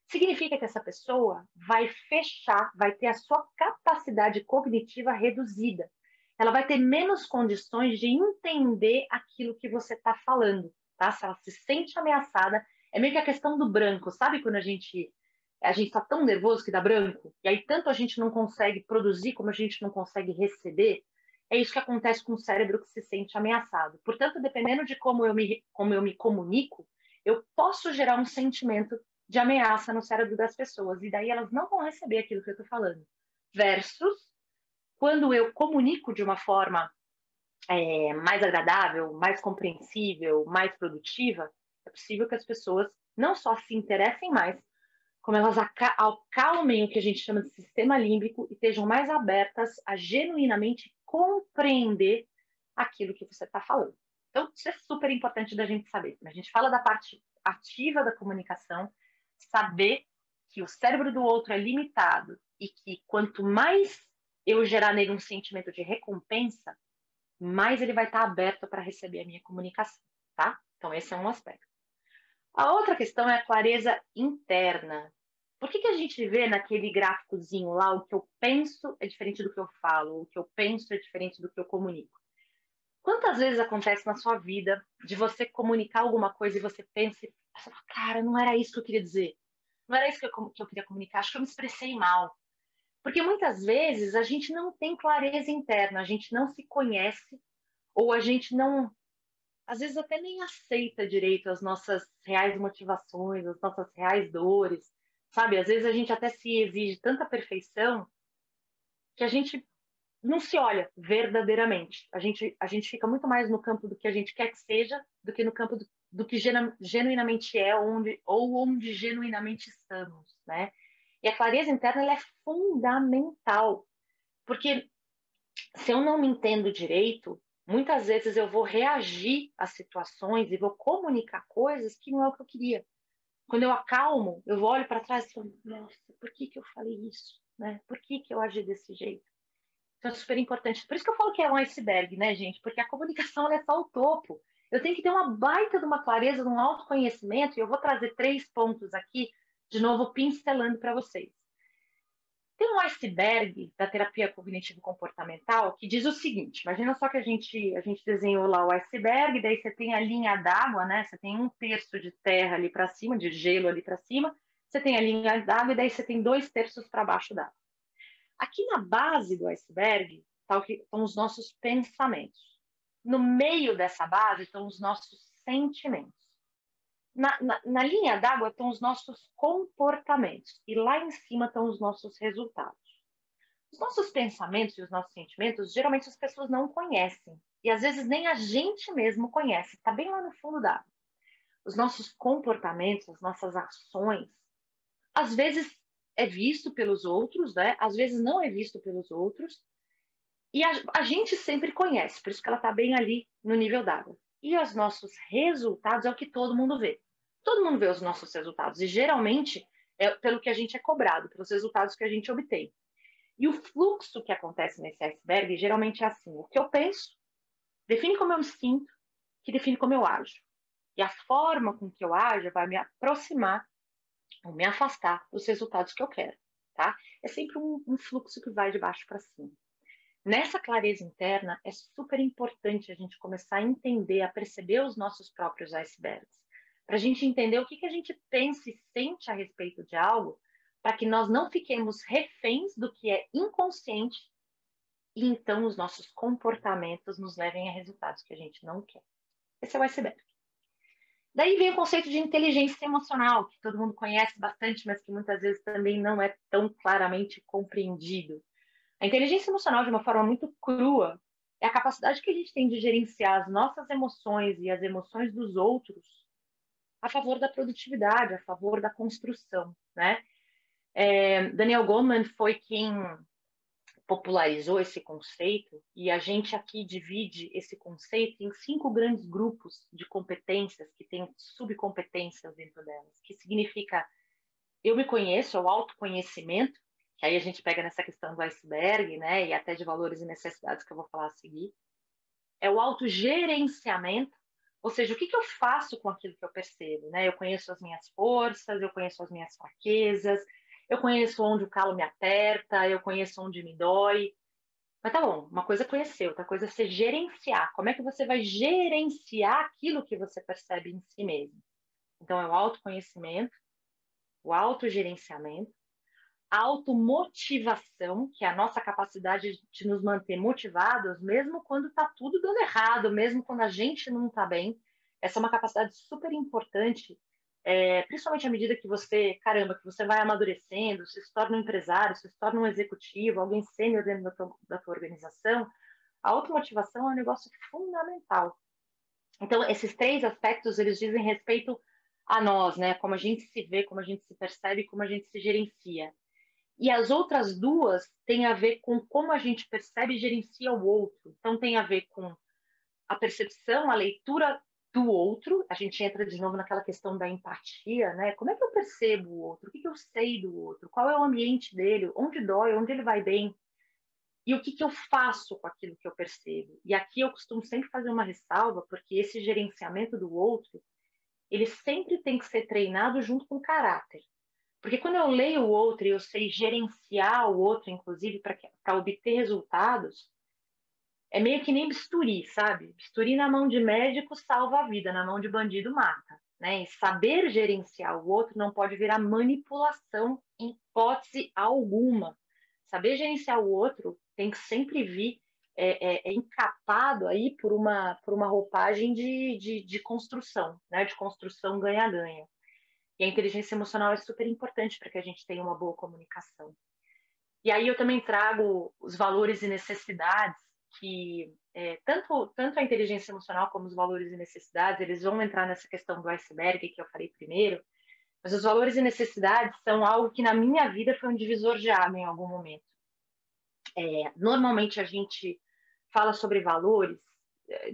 Significa que essa pessoa vai fechar, vai ter a sua capacidade cognitiva reduzida. Ela vai ter menos condições de entender aquilo que você está falando, tá? Se ela se sente ameaçada, é meio que a questão do branco, sabe quando a gente está tão nervoso que dá branco, e aí tanto a gente não consegue produzir como a gente não consegue receber? É isso que acontece com o cérebro que se sente ameaçado. Portanto, dependendo de como eu me comunico, eu posso gerar um sentimento de ameaça no cérebro das pessoas, e daí elas não vão receber aquilo que eu estou falando. Versus quando eu comunico de uma forma mais agradável, mais compreensível, mais produtiva, é possível que as pessoas não só se interessem mais, como elas acalmem o que a gente chama de sistema límbico e estejam mais abertas a genuinamente compreender aquilo que você está falando. Então, isso é super importante da gente saber. A gente fala da parte ativa da comunicação, saber que o cérebro do outro é limitado e que quanto mais eu gerar nele um sentimento de recompensa, mais ele vai estar aberto para receber a minha comunicação, tá? Então, esse é um aspecto. A outra questão é a clareza interna. Por que a gente vê naquele gráficozinho lá o que eu penso é diferente do que eu falo, o que eu penso é diferente do que eu comunico? Quantas vezes acontece na sua vida de você comunicar alguma coisa e você pensa, cara, não era isso que eu queria dizer, não era isso que eu queria comunicar, acho que eu me expressei mal. Porque muitas vezes a gente não tem clareza interna, a gente não se conhece, ou a gente não, às vezes até nem aceita direito as nossas reais motivações, as nossas reais dores, sabe? Às vezes a gente até se exige tanta perfeição que a gente não se olha verdadeiramente. A gente fica muito mais no campo do que a gente quer que seja do que no campo do que genuinamente é ou onde genuinamente estamos, né? E a clareza interna ela é fundamental, porque se eu não me entendo direito, muitas vezes eu vou reagir a situações e vou comunicar coisas que não é o que eu queria. Quando eu acalmo, eu olho para trás e falo, nossa, por que eu falei isso? Né? Por que eu agi desse jeito? Então é super importante. Por isso que eu falo que é um iceberg, né, gente? Porque a comunicação ela é só o topo. Eu tenho que ter uma baita de uma clareza, de um autoconhecimento, e eu vou trazer 3 pontos aqui, de novo, pincelando para vocês. Tem um iceberg da terapia cognitivo-comportamental que diz o seguinte, imagina só que a gente desenhou lá o iceberg, daí você tem a linha d'água, né? Você tem 1/3 de terra ali para cima, de gelo ali para cima, você tem a linha d'água e daí você tem 2/3 para baixo d'água. Aqui na base do iceberg estão os nossos pensamentos. No meio dessa base estão os nossos sentimentos. Na linha d'água estão os nossos comportamentos. E lá em cima estão os nossos resultados. Os nossos pensamentos e os nossos sentimentos, geralmente as pessoas não conhecem. E às vezes nem a gente mesmo conhece. Está bem lá no fundo d'água. Os nossos comportamentos, as nossas ações, às vezes é visto pelos outros, né? Às vezes não é visto pelos outros. E a gente sempre conhece, por isso que ela está bem ali no nível d'água. E os nossos resultados é o que todo mundo vê. Todo mundo vê os nossos resultados. E geralmente é pelo que a gente é cobrado, pelos resultados que a gente obtém. E o fluxo que acontece nesse iceberg geralmente é assim. O que eu penso define como eu me sinto, que define como eu ajo. E a forma com que eu ajo vai me aproximar ou me afastar dos resultados que eu quero. Tá? É sempre um fluxo que vai de baixo para cima. Nessa clareza interna, é super importante a gente começar a entender, a perceber os nossos próprios icebergs. Para a gente entender o que a gente pensa e sente a respeito de algo, para que nós não fiquemos reféns do que é inconsciente e então os nossos comportamentos nos levem a resultados que a gente não quer. Esse é o iceberg. Daí vem o conceito de inteligência emocional, que todo mundo conhece bastante, mas que muitas vezes também não é tão claramente compreendido. A inteligência emocional, de uma forma muito crua, é a capacidade que a gente tem de gerenciar as nossas emoções e as emoções dos outros a favor da produtividade, a favor da construção, né? Daniel Goleman foi quem popularizou esse conceito e a gente aqui divide esse conceito em 5 grandes grupos de competências que têm subcompetências dentro delas, que significa eu me conheço, é o autoconhecimento, que aí a gente pega nessa questão do iceberg, né, e até de valores e necessidades que eu vou falar a seguir. É o autogerenciamento, ou seja, o que eu faço com aquilo que eu percebo, né? Eu conheço as minhas forças, eu conheço as minhas fraquezas, eu conheço onde o calo me aperta, eu conheço onde me dói. Mas tá bom, uma coisa é conhecer, outra coisa é você gerenciar. Como é que você vai gerenciar aquilo que você percebe em si mesmo? Então, é o autoconhecimento, o autogerenciamento, a automotivação, que é a nossa capacidade de nos manter motivados, mesmo quando está tudo dando errado, mesmo quando a gente não está bem. Essa é uma capacidade super importante, principalmente à medida que você, que você vai amadurecendo, se torna um empresário, se torna um executivo, alguém sênior dentro da tua organização. A automotivação é um negócio fundamental. Então, esses 3 aspectos, eles dizem respeito a nós, né? Como a gente se vê, como a gente se percebe, como a gente se gerencia. E as outras 2 têm a ver com como a gente percebe e gerencia o outro. Então, tem a ver com a percepção, a leitura do outro. A gente entra de novo naquela questão da empatia, né? Como é que eu percebo o outro? O que eu sei do outro? Qual é o ambiente dele? Onde dói? Onde ele vai bem? E o que eu faço com aquilo que eu percebo? E aqui eu costumo sempre fazer uma ressalva, porque esse gerenciamento do outro, ele sempre tem que ser treinado junto com o caráter. Porque quando eu leio o outro e eu sei gerenciar o outro, inclusive, para obter resultados, é meio que nem bisturi, sabe? Bisturi na mão de médico salva a vida, na mão de bandido mata. Né? E saber gerenciar o outro não pode virar manipulação em hipótese alguma. Saber gerenciar o outro tem que sempre vir encapado aí por uma roupagem de construção, né? De construção ganha-ganha. E a inteligência emocional é super importante para que a gente tenha uma boa comunicação. E aí eu também trago os valores e necessidades, que tanto a inteligência emocional como os valores e necessidades, eles vão entrar nessa questão do iceberg que eu falei primeiro, mas os valores e necessidades são algo que na minha vida foi um divisor de água em algum momento. Normalmente a gente fala sobre valores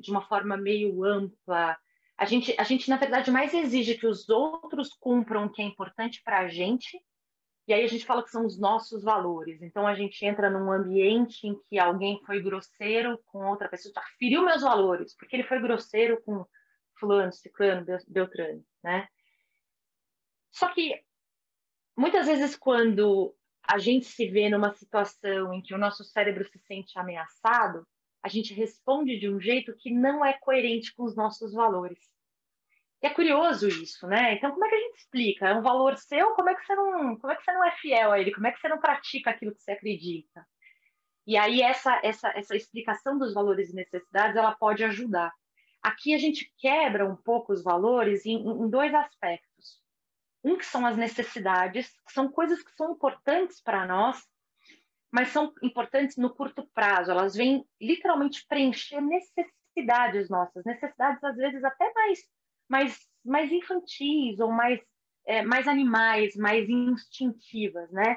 de uma forma meio ampla. A gente, na verdade, mais exige que os outros cumpram o que é importante para a gente, e aí a gente fala que são os nossos valores. Então, a gente entra num ambiente em que alguém foi grosseiro com outra pessoa, feriu meus valores, porque ele foi grosseiro com fulano, ciclano, beltrano, né? Só que, muitas vezes, quando a gente se vê numa situação em que o nosso cérebro se sente ameaçado, a gente responde de um jeito que não é coerente com os nossos valores. E é curioso isso, né? Então, como é que a gente explica? É um valor seu? Como é que você não é fiel a ele? Como é que você não pratica aquilo que você acredita? E aí essa explicação dos valores e necessidades, ela pode ajudar. Aqui a gente quebra um pouco os valores em dois aspectos. Um que são as necessidades, que são coisas que são importantes para nós, mas são importantes no curto prazo. Elas vêm literalmente preencher necessidades nossas, necessidades às vezes até mais infantis ou mais animais, mais instintivas, né?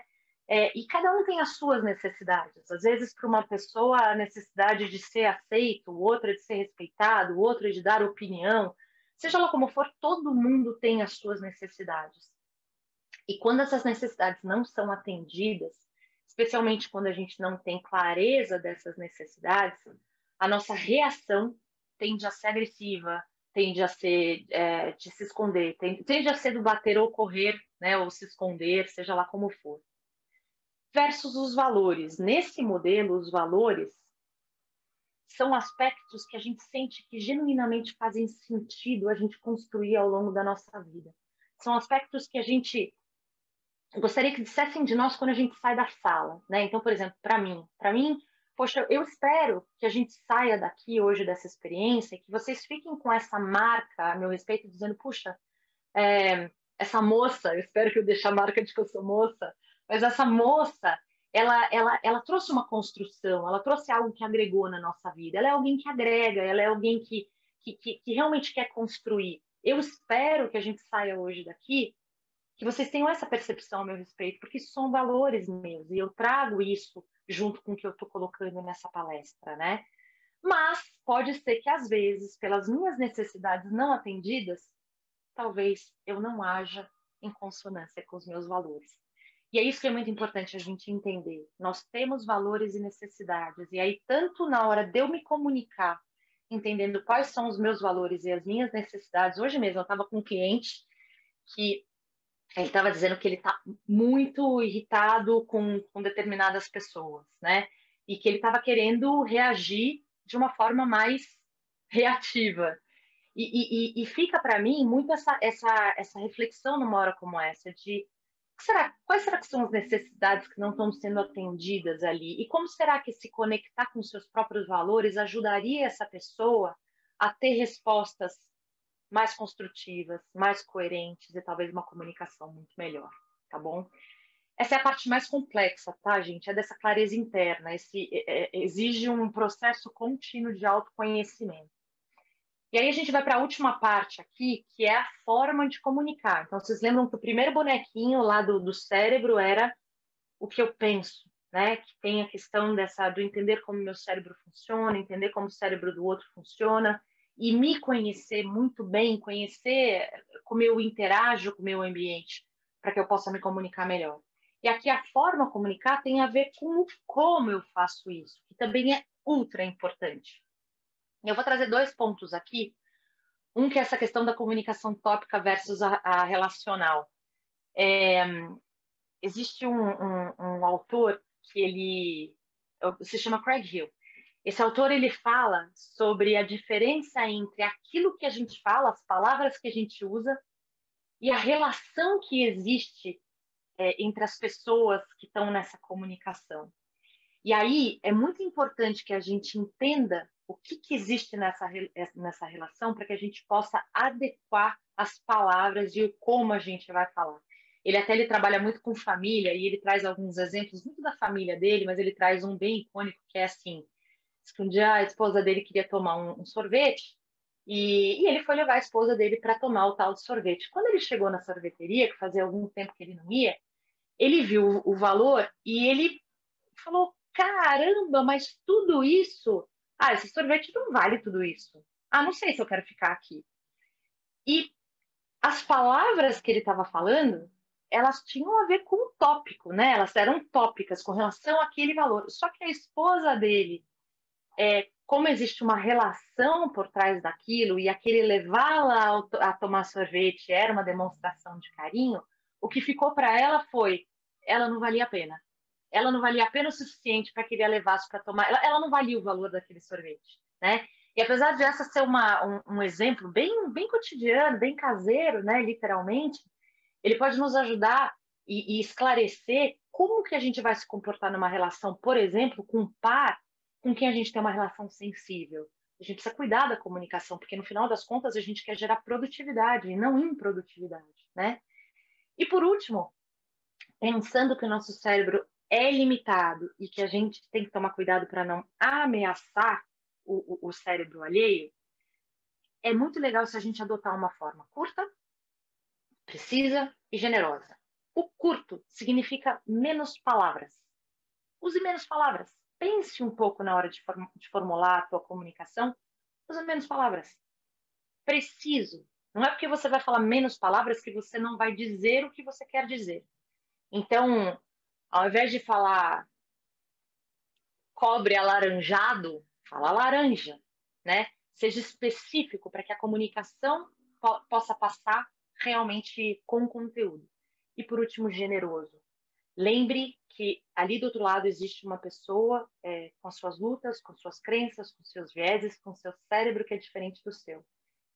E cada um tem as suas necessidades. Às vezes, para uma pessoa, a necessidade de ser aceito, outra de ser respeitado, outra de dar opinião. Seja lá como for, todo mundo tem as suas necessidades. E quando essas necessidades não são atendidas, especialmente quando a gente não tem clareza dessas necessidades, a nossa reação tende a ser agressiva, tende a ser de se esconder, tende a ser do bater ou correr, né, ou se esconder, seja lá como for. Versus os valores. Nesse modelo, os valores são aspectos que a gente sente que genuinamente fazem sentido a gente construir ao longo da nossa vida. São aspectos que a gente gostaria que dissessem de nós quando a gente sai da sala, né? Então, por exemplo, para mim, poxa, eu espero que a gente saia daqui hoje dessa experiência, que vocês fiquem com essa marca a meu respeito, dizendo, puxa, essa moça, eu espero que eu deixe a marca de que eu sou moça, mas essa moça, ela trouxe uma construção, ela trouxe algo que agregou na nossa vida. Ela é alguém que agrega, ela é alguém que realmente quer construir. Eu espero que a gente saia hoje daqui, que vocês tenham essa percepção a meu respeito, porque isso são valores meus, e eu trago isso junto com o que eu estou colocando nessa palestra, né? Mas pode ser que, às vezes, pelas minhas necessidades não atendidas, talvez eu não haja em consonância com os meus valores. E é isso que é muito importante a gente entender. Nós temos valores e necessidades. E aí, tanto na hora de eu me comunicar, entendendo quais são os meus valores e as minhas necessidades. Hoje mesmo eu estava com um cliente que ele estava dizendo que ele está muito irritado com determinadas pessoas, né? E que ele estava querendo reagir de uma forma mais reativa. E fica para mim muito essa reflexão numa hora como essa de quais será que são as necessidades que não estão sendo atendidas ali? E como será que se conectar com seus próprios valores ajudaria essa pessoa a ter respostas mais construtivas, mais coerentes e talvez uma comunicação muito melhor, tá bom? Essa é a parte mais complexa, tá, gente? É dessa clareza interna. Exige um processo contínuo de autoconhecimento. E aí a gente vai para a última parte aqui, que é a forma de comunicar. Então, vocês lembram que o primeiro bonequinho lá do cérebro era o que eu penso, né? Que tem a questão do entender como meu cérebro funciona, entender como o cérebro do outro funciona, e me conhecer muito bem, conhecer como eu interajo com o meu ambiente, para que eu possa me comunicar melhor. E aqui a forma de comunicar tem a ver com como eu faço isso, que também é ultra importante. Eu vou trazer 2 pontos aqui. Um que é essa questão da comunicação tópica versus a relacional. Existe um autor que ele se chama Craig Hill. Esse autor ele fala sobre a diferença entre aquilo que a gente fala, as palavras que a gente usa, e a relação que existe entre as pessoas que estão nessa comunicação. E aí é muito importante que a gente entenda o que existe nessa relação para que a gente possa adequar as palavras e o como a gente vai falar. Ele trabalha muito com família e ele traz alguns exemplos muito da família dele, mas ele traz um bem icônico que é assim, que um dia a esposa dele queria tomar um sorvete e ele foi levar a esposa dele para tomar o tal de sorvete. Quando ele chegou na sorveteria, que fazia algum tempo que ele não ia, ele viu o valor e ele falou, caramba, mas tudo isso... esse sorvete não vale tudo isso. Não sei se eu quero ficar aqui. E as palavras que ele estava falando, elas tinham a ver com o tópico, né? Elas eram tópicas com relação àquele valor. Só que a esposa dele, como existe uma relação por trás daquilo e aquele levá-la a tomar sorvete era uma demonstração de carinho, o que ficou para ela foi, ela não valia a pena. Ela não valia a pena o suficiente para que ele a levasse para tomar. Ela não valia o valor daquele sorvete, né? E apesar de essa ser um exemplo bem cotidiano, bem caseiro, né, literalmente, ele pode nos ajudar e esclarecer como que a gente vai se comportar numa relação, por exemplo, com um par com quem a gente tem uma relação sensível. A gente precisa cuidar da comunicação, porque no final das contas a gente quer gerar produtividade e não improdutividade, né? E por último, pensando que o nosso cérebro é limitado e que a gente tem que tomar cuidado para não ameaçar o cérebro alheio, é muito legal se a gente adotar uma forma curta, precisa e generosa. O curto significa menos palavras. Use menos palavras. Pense um pouco na hora de formular a tua comunicação. Use menos palavras. Preciso. Não é porque você vai falar menos palavras que você não vai dizer o que você quer dizer. Então, ao invés de falar cobre alaranjado, fala laranja, né? Seja específico para que a comunicação possa passar realmente com conteúdo. E por último, generoso. Lembre que ali do outro lado existe uma pessoa com suas lutas, com suas crenças, com seus vieses, com seu cérebro que é diferente do seu.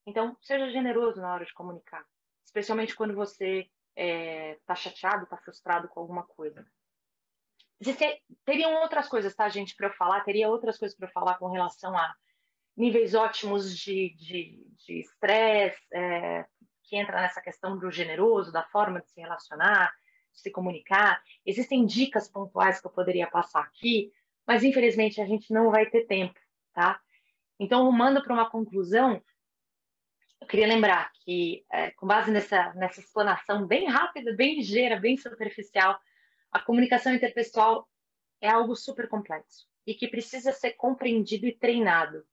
Então, seja generoso na hora de comunicar, especialmente quando você está chateado, está frustrado com alguma coisa. Teriam outras coisas, tá, gente, para eu falar? Teria outras coisas para eu falar com relação a níveis ótimos de estresse, que entra nessa questão do generoso, da forma de se relacionar, de se comunicar. Existem dicas pontuais que eu poderia passar aqui, mas infelizmente a gente não vai ter tempo, tá? Então, rumando para uma conclusão, eu queria lembrar que, com base nessa explanação bem rápida, bem ligeira, bem superficial, a comunicação interpessoal é algo super complexo e que precisa ser compreendido e treinado.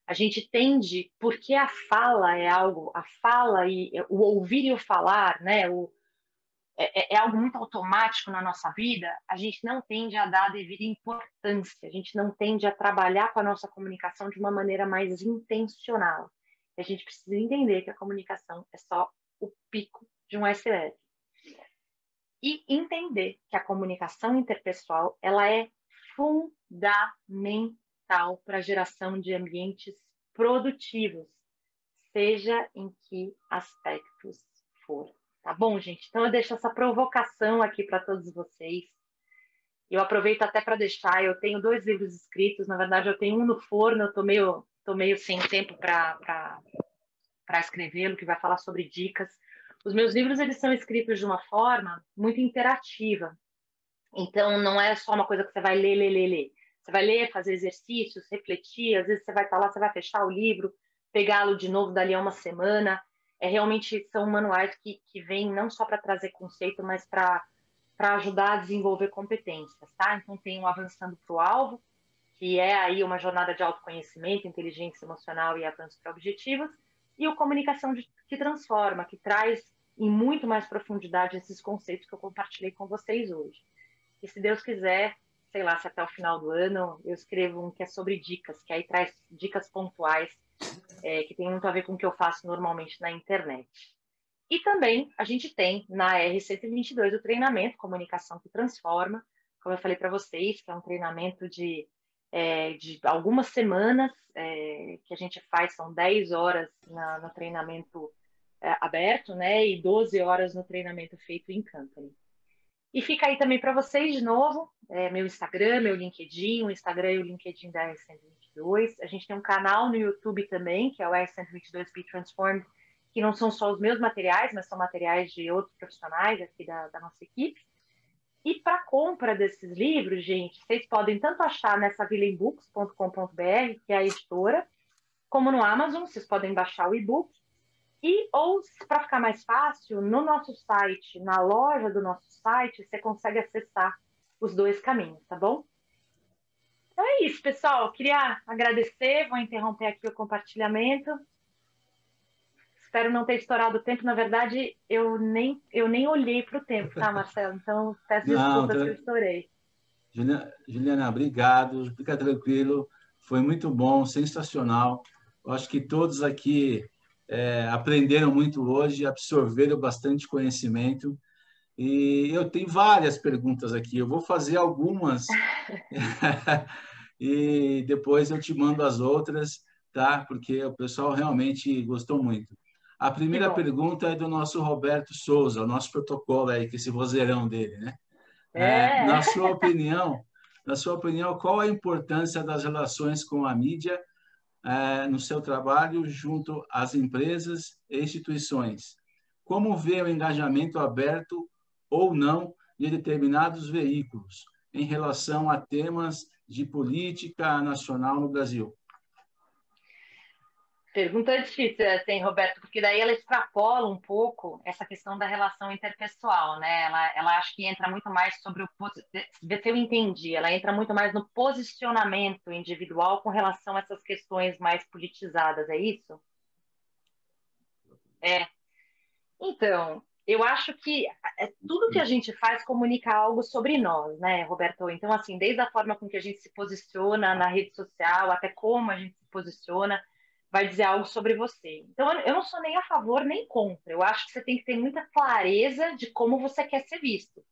A gente tende, porque a fala e o ouvir e o falar, né, é algo muito automático na nossa vida, a gente não tende a dar a devida importância, a gente não tende a trabalhar com a nossa comunicação de uma maneira mais intencional. A gente precisa entender que a comunicação é só o pico de um iceberg. E entender que a comunicação interpessoal ela é fundamental para a geração de ambientes produtivos, seja em que aspectos for. Tá bom, gente? Então eu deixo essa provocação aqui para todos vocês. Eu aproveito até para deixar, eu tenho 2 livros escritos, na verdade eu tenho um no forno, eu tô meio sem tempo para escrevê-lo, que vai falar sobre dicas. Os meus livros eles são escritos de uma forma muito interativa. Então, não é só uma coisa que você vai ler. Você vai ler, fazer exercícios, refletir. Às vezes você vai estar lá, você vai fechar o livro, pegá-lo de novo dali a uma semana. Realmente são manuais que vêm não só para trazer conceito, mas para ajudar a desenvolver competências, tá? Então, tem o Avançando para o Alvo, que é aí uma jornada de autoconhecimento, inteligência emocional e avanço para objetivos. E o Comunicação que Transforma, que traz em muito mais profundidade esses conceitos que eu compartilhei com vocês hoje. E se Deus quiser, sei lá, se até o final do ano, eu escrevo um que é sobre dicas, que aí traz dicas pontuais, que tem muito a ver com o que eu faço normalmente na internet. E também a gente tem na R122 o treinamento Comunicação que Transforma, como eu falei para vocês, que é um treinamento de algumas semanas que a gente faz, são 10 horas no treinamento aberto, né, e 12 horas no treinamento feito em company. E fica aí também para vocês, de novo, meu Instagram, meu LinkedIn, o Instagram e o LinkedIn da R122. A gente tem um canal no YouTube também, que é o R122 Be Transformed, que não são só os meus materiais, mas são materiais de outros profissionais aqui da nossa equipe. E para compra desses livros, gente, vocês podem tanto achar nessa villainbooks.com.br, que é a editora, como no Amazon, vocês podem baixar o e-book. Ou, para ficar mais fácil, no nosso site, na loja do nosso site, você consegue acessar os 2 caminhos, tá bom? Então é isso, pessoal. Eu queria agradecer, vou interromper aqui o compartilhamento. Espero não ter estourado o tempo. Na verdade, eu nem olhei para o tempo, tá, Marcelo? Então, peço desculpas que eu estourei. Juliana, obrigado. Fica tranquilo. Foi muito bom, sensacional. Eu acho que todos aqui aprenderam muito hoje, absorveram bastante conhecimento. E eu tenho várias perguntas aqui. Eu vou fazer algumas e depois eu te mando as outras, tá? Porque o pessoal realmente gostou muito. A primeira pergunta é do nosso Roberto Souza, o nosso protocolo aí, que esse vozeirão dele, né? Na sua opinião, qual a importância das relações com a mídia no seu trabalho junto às empresas e instituições? Como vê o engajamento aberto ou não de determinados veículos em relação a temas de política nacional no Brasil? Pergunta difícil, assim, Roberto, porque daí ela extrapola um pouco essa questão da relação interpessoal, né? Ela acho que entra muito mais sobre vê se eu entendi, ela entra muito mais no posicionamento individual com relação a essas questões mais politizadas, é isso? Então, eu acho que tudo que a gente faz comunica algo sobre nós, né, Roberto? Então, assim, desde a forma com que a gente se posiciona na rede social, até como a gente se posiciona, vai dizer algo sobre você. Então, eu não sou nem a favor nem contra. Eu acho que você tem que ter muita clareza de como você quer ser visto.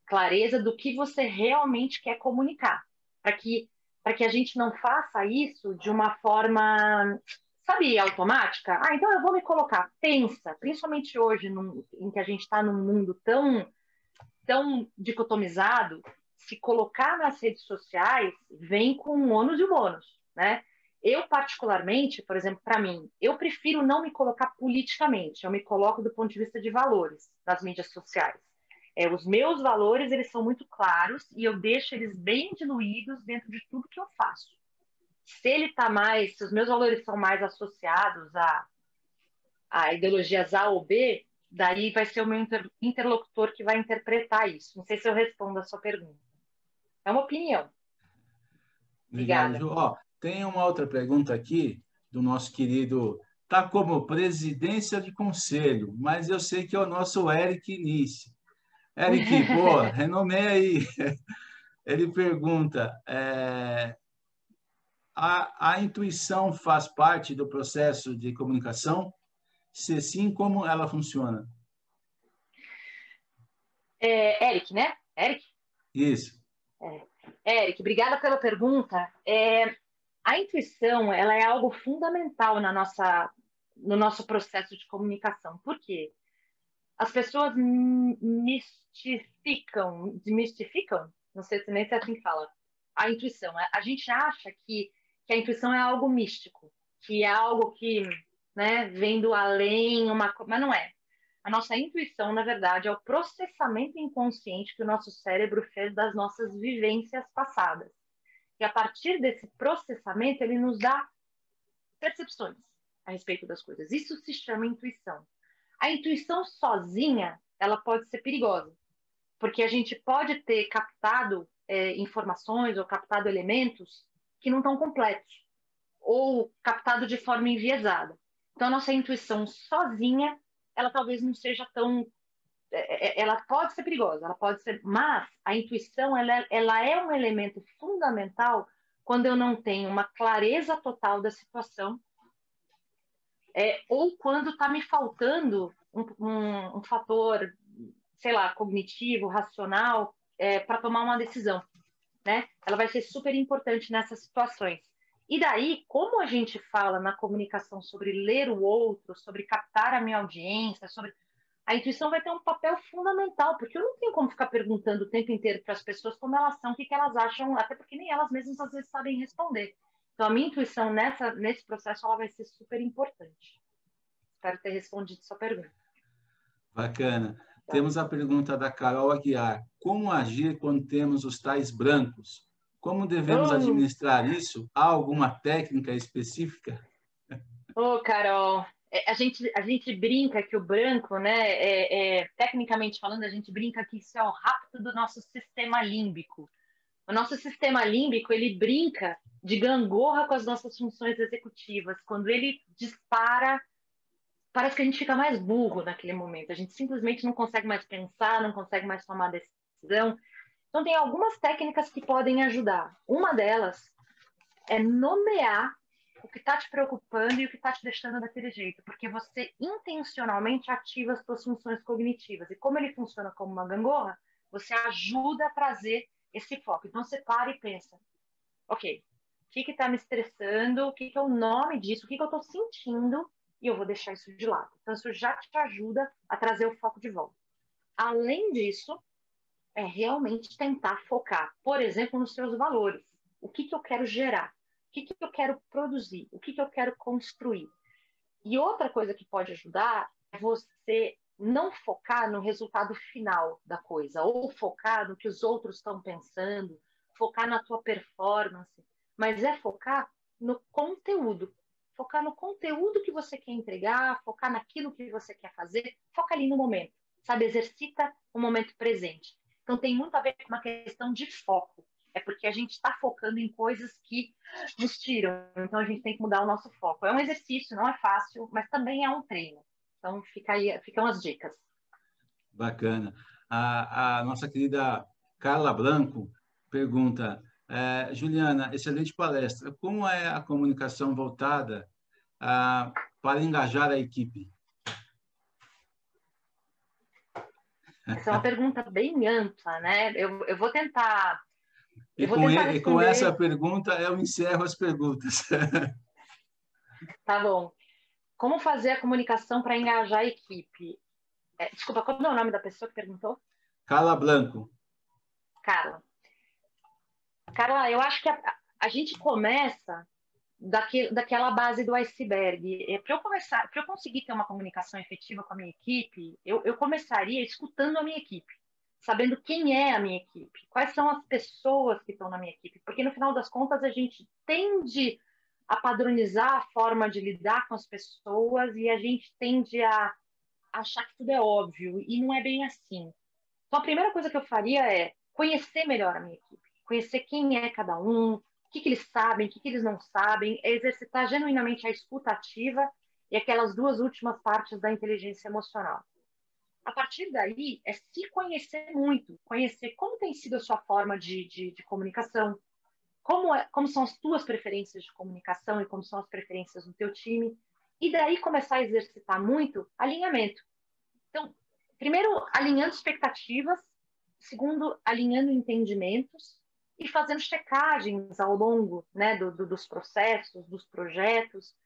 Clareza do que você realmente quer comunicar. Para que a gente não faça isso de uma forma, sabe, automática. Ah, então eu vou me colocar. Pensa, principalmente hoje, em que a gente está num mundo tão dicotomizado, se colocar nas redes sociais vem com um ônus e um bônus, né? Eu, particularmente, por exemplo, para mim, eu prefiro não me colocar politicamente, eu me coloco do ponto de vista de valores nas mídias sociais. Os meus valores, eles são muito claros e eu deixo eles bem diluídos dentro de tudo que eu faço. Se os meus valores são mais associados a ideologias A ou B, daí vai ser o meu interlocutor que vai interpretar isso. Não sei se eu respondo a sua pergunta. É uma opinião. Obrigado, Ju. Tem uma outra pergunta aqui do nosso querido, tá como presidência de conselho, mas eu sei que é o nosso Eric Nice. Eric, pô, renomei aí. Ele pergunta, a intuição faz parte do processo de comunicação? Se sim, como ela funciona? Eric, né? Eric? Isso. Eric, obrigada pela pergunta. A intuição, ela é algo fundamental no nosso processo de comunicação. Por quê? As pessoas desmistificam, não sei se nem se é assim que fala, a intuição. A gente acha que a intuição é algo místico, que é algo que, né, vem do além, mas não é. A nossa intuição, na verdade, é o processamento inconsciente que o nosso cérebro fez das nossas vivências passadas. E a partir desse processamento, ele nos dá percepções a respeito das coisas. Isso se chama intuição. A intuição sozinha, ela pode ser perigosa, porque a gente pode ter captado informações ou captado elementos que não estão completos, ou captado de forma enviesada. Então, a nossa intuição sozinha, ela talvez não seja tão... Ela pode ser perigosa, ela pode ser... Mas a intuição, ela é um elemento fundamental quando eu não tenho uma clareza total da situação, ou quando está me faltando um fator, sei lá, cognitivo, racional, para tomar uma decisão, né? Ela vai ser super importante nessas situações. E daí, como a gente fala na comunicação sobre ler o outro, sobre captar a minha audiência, a intuição vai ter um papel fundamental, porque eu não tenho como ficar perguntando o tempo inteiro para as pessoas como elas são, o que elas acham, até porque nem elas mesmas às vezes sabem responder. Então, a minha intuição nesse processo ela vai ser super importante. Espero ter respondido sua pergunta. Bacana. Tá. Temos a pergunta da Carol Aguiar. Como agir quando temos os tais brancos? Como devemos administrar isso? Há alguma técnica específica? Carol, a gente brinca que o branco, né, tecnicamente falando, a gente brinca que isso é o rapto do nosso sistema límbico. O nosso sistema límbico, ele brinca de gangorra com as nossas funções executivas. Quando ele dispara, parece que a gente fica mais burro naquele momento. A gente simplesmente não consegue mais pensar, não consegue mais tomar decisão. Então, tem algumas técnicas que podem ajudar. Uma delas é nomear o que está te preocupando e o que está te deixando daquele jeito, porque você intencionalmente ativa as suas funções cognitivas. E como ele funciona como uma gangorra, você ajuda a trazer esse foco. Então, você para e pensa, ok, o que está me estressando? O que é o nome disso? O que eu estou sentindo e eu vou deixar isso de lado. Então, isso já te ajuda a trazer o foco de volta. Além disso, é realmente tentar focar, por exemplo, nos seus valores. O que eu quero gerar? O que eu quero produzir? O que eu quero construir? E outra coisa que pode ajudar é você não focar no resultado final da coisa, ou focar no que os outros estão pensando, focar na tua performance, mas é focar no conteúdo. Focar no conteúdo que você quer entregar, focar naquilo que você quer fazer, foca ali no momento, sabe? Exercita o momento presente. Então, tem muito a ver com uma questão de foco. É porque a gente está focando em coisas que nos tiram. Então, a gente tem que mudar o nosso foco. É um exercício, não é fácil, mas também é um treino. Então, ficam as dicas. Bacana. A nossa querida Carla Branco pergunta, Juliana, excelente palestra. Como é a comunicação voltada para engajar a equipe? Essa é uma pergunta bem ampla, né? Eu vou tentar... E com essa pergunta, eu encerro as perguntas. Tá bom. Como fazer a comunicação para engajar a equipe? Desculpa, qual é o nome da pessoa que perguntou? Carla Branco. Carla, eu acho que a gente começa daquela base do iceberg. Para eu conseguir ter uma comunicação efetiva com a minha equipe, eu começaria escutando a minha equipe, sabendo quem é a minha equipe, quais são as pessoas que estão na minha equipe, porque no final das contas a gente tende a padronizar a forma de lidar com as pessoas e a gente tende a achar que tudo é óbvio, e não é bem assim. Então, a primeira coisa que eu faria é conhecer melhor a minha equipe, conhecer quem é cada um, o que eles sabem, o que eles não sabem, é exercitar genuinamente a escuta ativa e aquelas duas últimas partes da inteligência emocional. A partir daí, é se conhecer muito, conhecer como tem sido a sua forma de comunicação, como são as tuas preferências de comunicação e como são as preferências do teu time, e daí começar a exercitar muito alinhamento. Então, primeiro, alinhando expectativas, segundo, alinhando entendimentos e fazendo checagens ao longo, né, dos processos, dos projetos.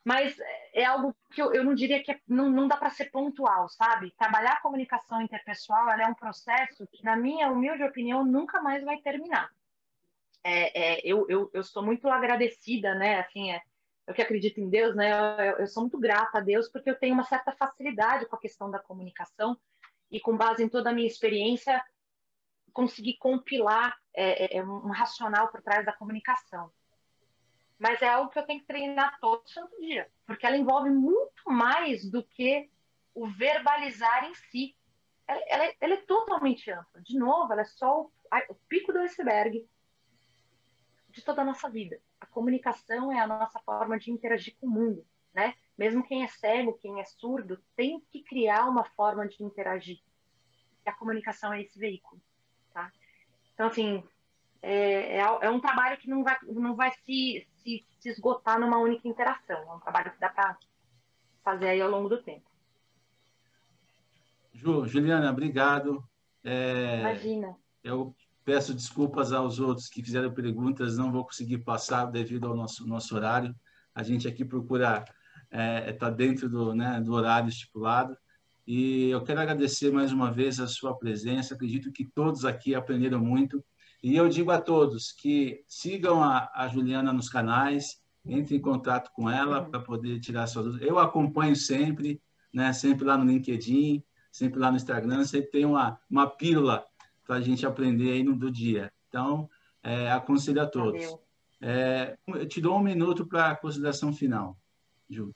Mas é algo que eu não diria que não dá para ser pontual, sabe? Trabalhar a comunicação interpessoal ela é um processo que, na minha humilde opinião, nunca mais vai terminar. Eu sou muito agradecida, né? Assim, eu que acredito em Deus, né? Eu sou muito grata a Deus porque eu tenho uma certa facilidade com a questão da comunicação e, com base em toda a minha experiência, consegui compilar um racional por trás da comunicação. Mas é algo que eu tenho que treinar todo santo dia, porque ela envolve muito mais do que o verbalizar em si. Ela é totalmente ampla. De novo, ela é só o pico do iceberg de toda a nossa vida. A comunicação é a nossa forma de interagir com o mundo, né? Mesmo quem é cego, quem é surdo, tem que criar uma forma de interagir. E a comunicação é esse veículo, tá? Então, assim, é um trabalho que não vai se esgotar numa única interação. É um trabalho que dá para fazer aí ao longo do tempo. Juliana, obrigado. Imagina. Eu peço desculpas aos outros que fizeram perguntas, não vou conseguir passar devido ao nosso horário. A gente aqui procura estar dentro do horário estipulado. E eu quero agradecer mais uma vez a sua presença. Acredito que todos aqui aprenderam muito. E eu digo a todos que sigam a Juliana nos canais, entrem em contato com ela para poder tirar suas dúvidas. Eu acompanho sempre, né, sempre lá no LinkedIn, sempre lá no Instagram, sempre tem uma pílula para a gente aprender aí do dia. Então, aconselho a todos. Eu te dou 1 minuto para a consideração final, Ju.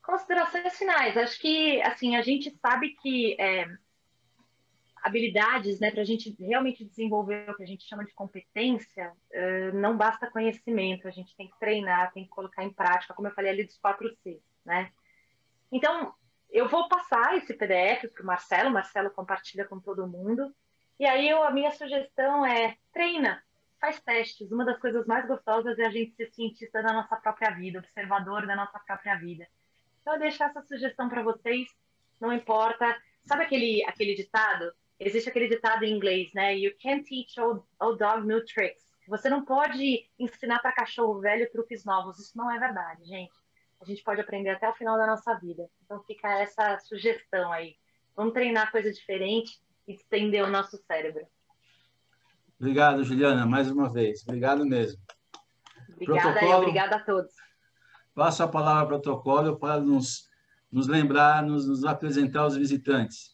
Considerações finais. Acho que, assim, a gente sabe que habilidades, né, para a gente realmente desenvolver o que a gente chama de competência, não basta conhecimento, a gente tem que treinar, tem que colocar em prática, como eu falei ali dos 4C, né? Então, eu vou passar esse PDF para o Marcelo compartilha com todo mundo, e aí a minha sugestão é treina, faz testes. Uma das coisas mais gostosas é a gente ser cientista da nossa própria vida, observador da nossa própria vida. Então, eu deixo essa sugestão para vocês, não importa. Sabe aquele ditado? Existe aquele ditado em inglês, né? You can't teach old dog new tricks. Você não pode ensinar para cachorro velho truques novos. Isso não é verdade, gente. a gente pode aprender até o final da nossa vida. Então fica essa sugestão aí. Vamos treinar coisa diferente e estender o nosso cérebro. Obrigado, Juliana, mais uma vez. Obrigado mesmo. Obrigada e obrigada a todos. Passo a palavra ao protocolo para nos lembrar, nos apresentar aos visitantes.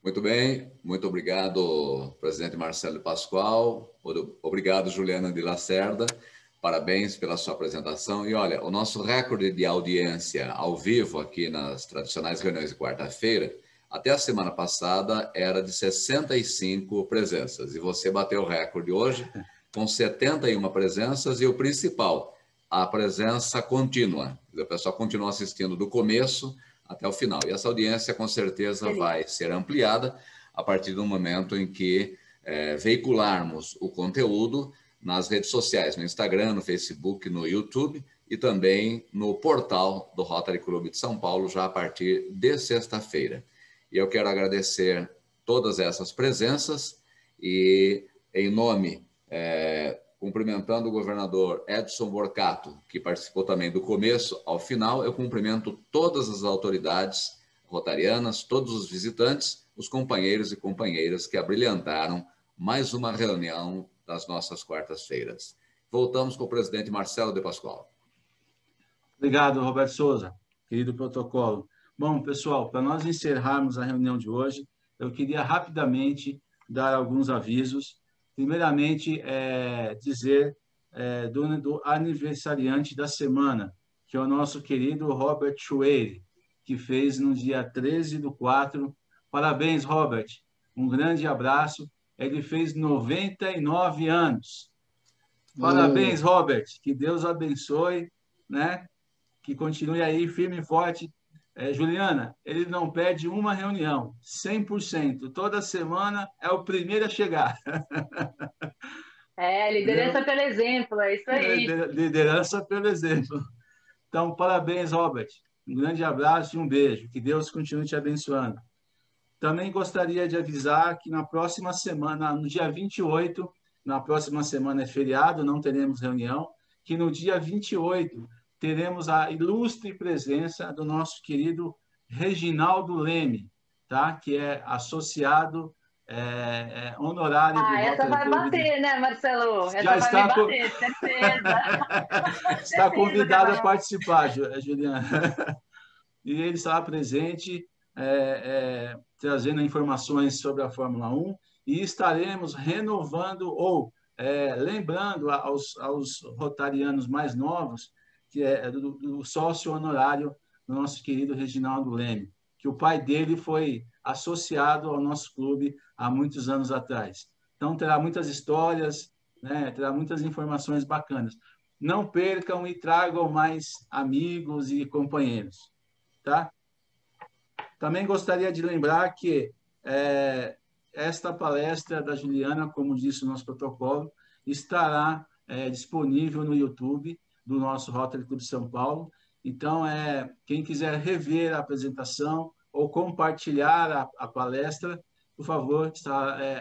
Muito bem, muito obrigado, presidente Marcelo Pascoal. Obrigado, Juliana de Lacerda. Parabéns pela sua apresentação. E olha, o nosso recorde de audiência ao vivo aqui nas tradicionais reuniões de quarta-feira, até a semana passada era de 65 presenças. E você bateu o recorde hoje com 71 presenças e o principal, a presença contínua. O pessoal continua assistindo do começo até o final. E essa audiência, com certeza, vai ser ampliada a partir do momento em que veicularmos o conteúdo nas redes sociais, no Instagram, no Facebook, no YouTube e também no portal do Rotary Clube de São Paulo, já a partir de sexta-feira. E eu quero agradecer todas essas presenças e, em nome, cumprimentando o governador Edson Borcato, que participou também do começo ao final, eu cumprimento todas as autoridades rotarianas, todos os visitantes, os companheiros e companheiras que abrilhantaram mais uma reunião das nossas quartas-feiras. Voltamos com o presidente Marcelo de Pascoal. Obrigado, Roberto Souza, querido protocolo. Bom, pessoal, para nós encerrarmos a reunião de hoje, eu queria rapidamente dar alguns avisos. Primeiramente, dizer do aniversariante da semana, que é o nosso querido Robert Schweire, que fez no dia 13/4. Parabéns, Robert. Um grande abraço. Ele fez 99 anos. Parabéns, Robert. Que Deus abençoe, né? Que continue aí firme e forte. Juliana, ele não perde uma reunião, 100%. Toda semana é o primeiro a chegar. Liderança pelo exemplo, é isso aí. Liderança pelo exemplo. Então, parabéns, Robert. Um grande abraço e um beijo. Que Deus continue te abençoando. Também gostaria de avisar que na próxima semana, no dia 28, na próxima semana é feriado, não teremos reunião, que no dia 28 teremos a ilustre presença do nosso querido Reginaldo Leme, tá? Que é associado honorário do Rotary essa vai Clube bater, né, Marcelo? Essa já vai me bater, certeza. Está convidado a participar, Juliana. E ele estará presente, trazendo informações sobre a Fórmula 1 e estaremos renovando ou lembrando aos rotarianos mais novos que do sócio honorário do nosso querido Reginaldo Leme, que o pai dele foi associado ao nosso clube há muitos anos atrás. Então, terá muitas histórias, né? Terá muitas informações bacanas. Não percam e tragam mais amigos e companheiros. Tá? Também gostaria de lembrar que esta palestra da Juliana, como disse o nosso protocolo, estará disponível no YouTube do nosso Rotary Clube de São Paulo. Então, quem quiser rever a apresentação ou compartilhar a palestra, por favor,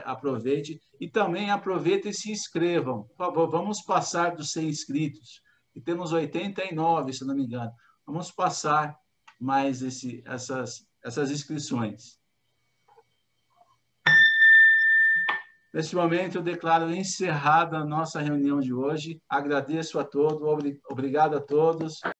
aproveite. E também aproveite e se inscrevam. Por favor, vamos passar dos 100 inscritos. E temos 89, se não me engano. Vamos passar mais essas inscrições. Neste momento, eu declaro encerrada a nossa reunião de hoje. Agradeço a todos, obrigado a todos.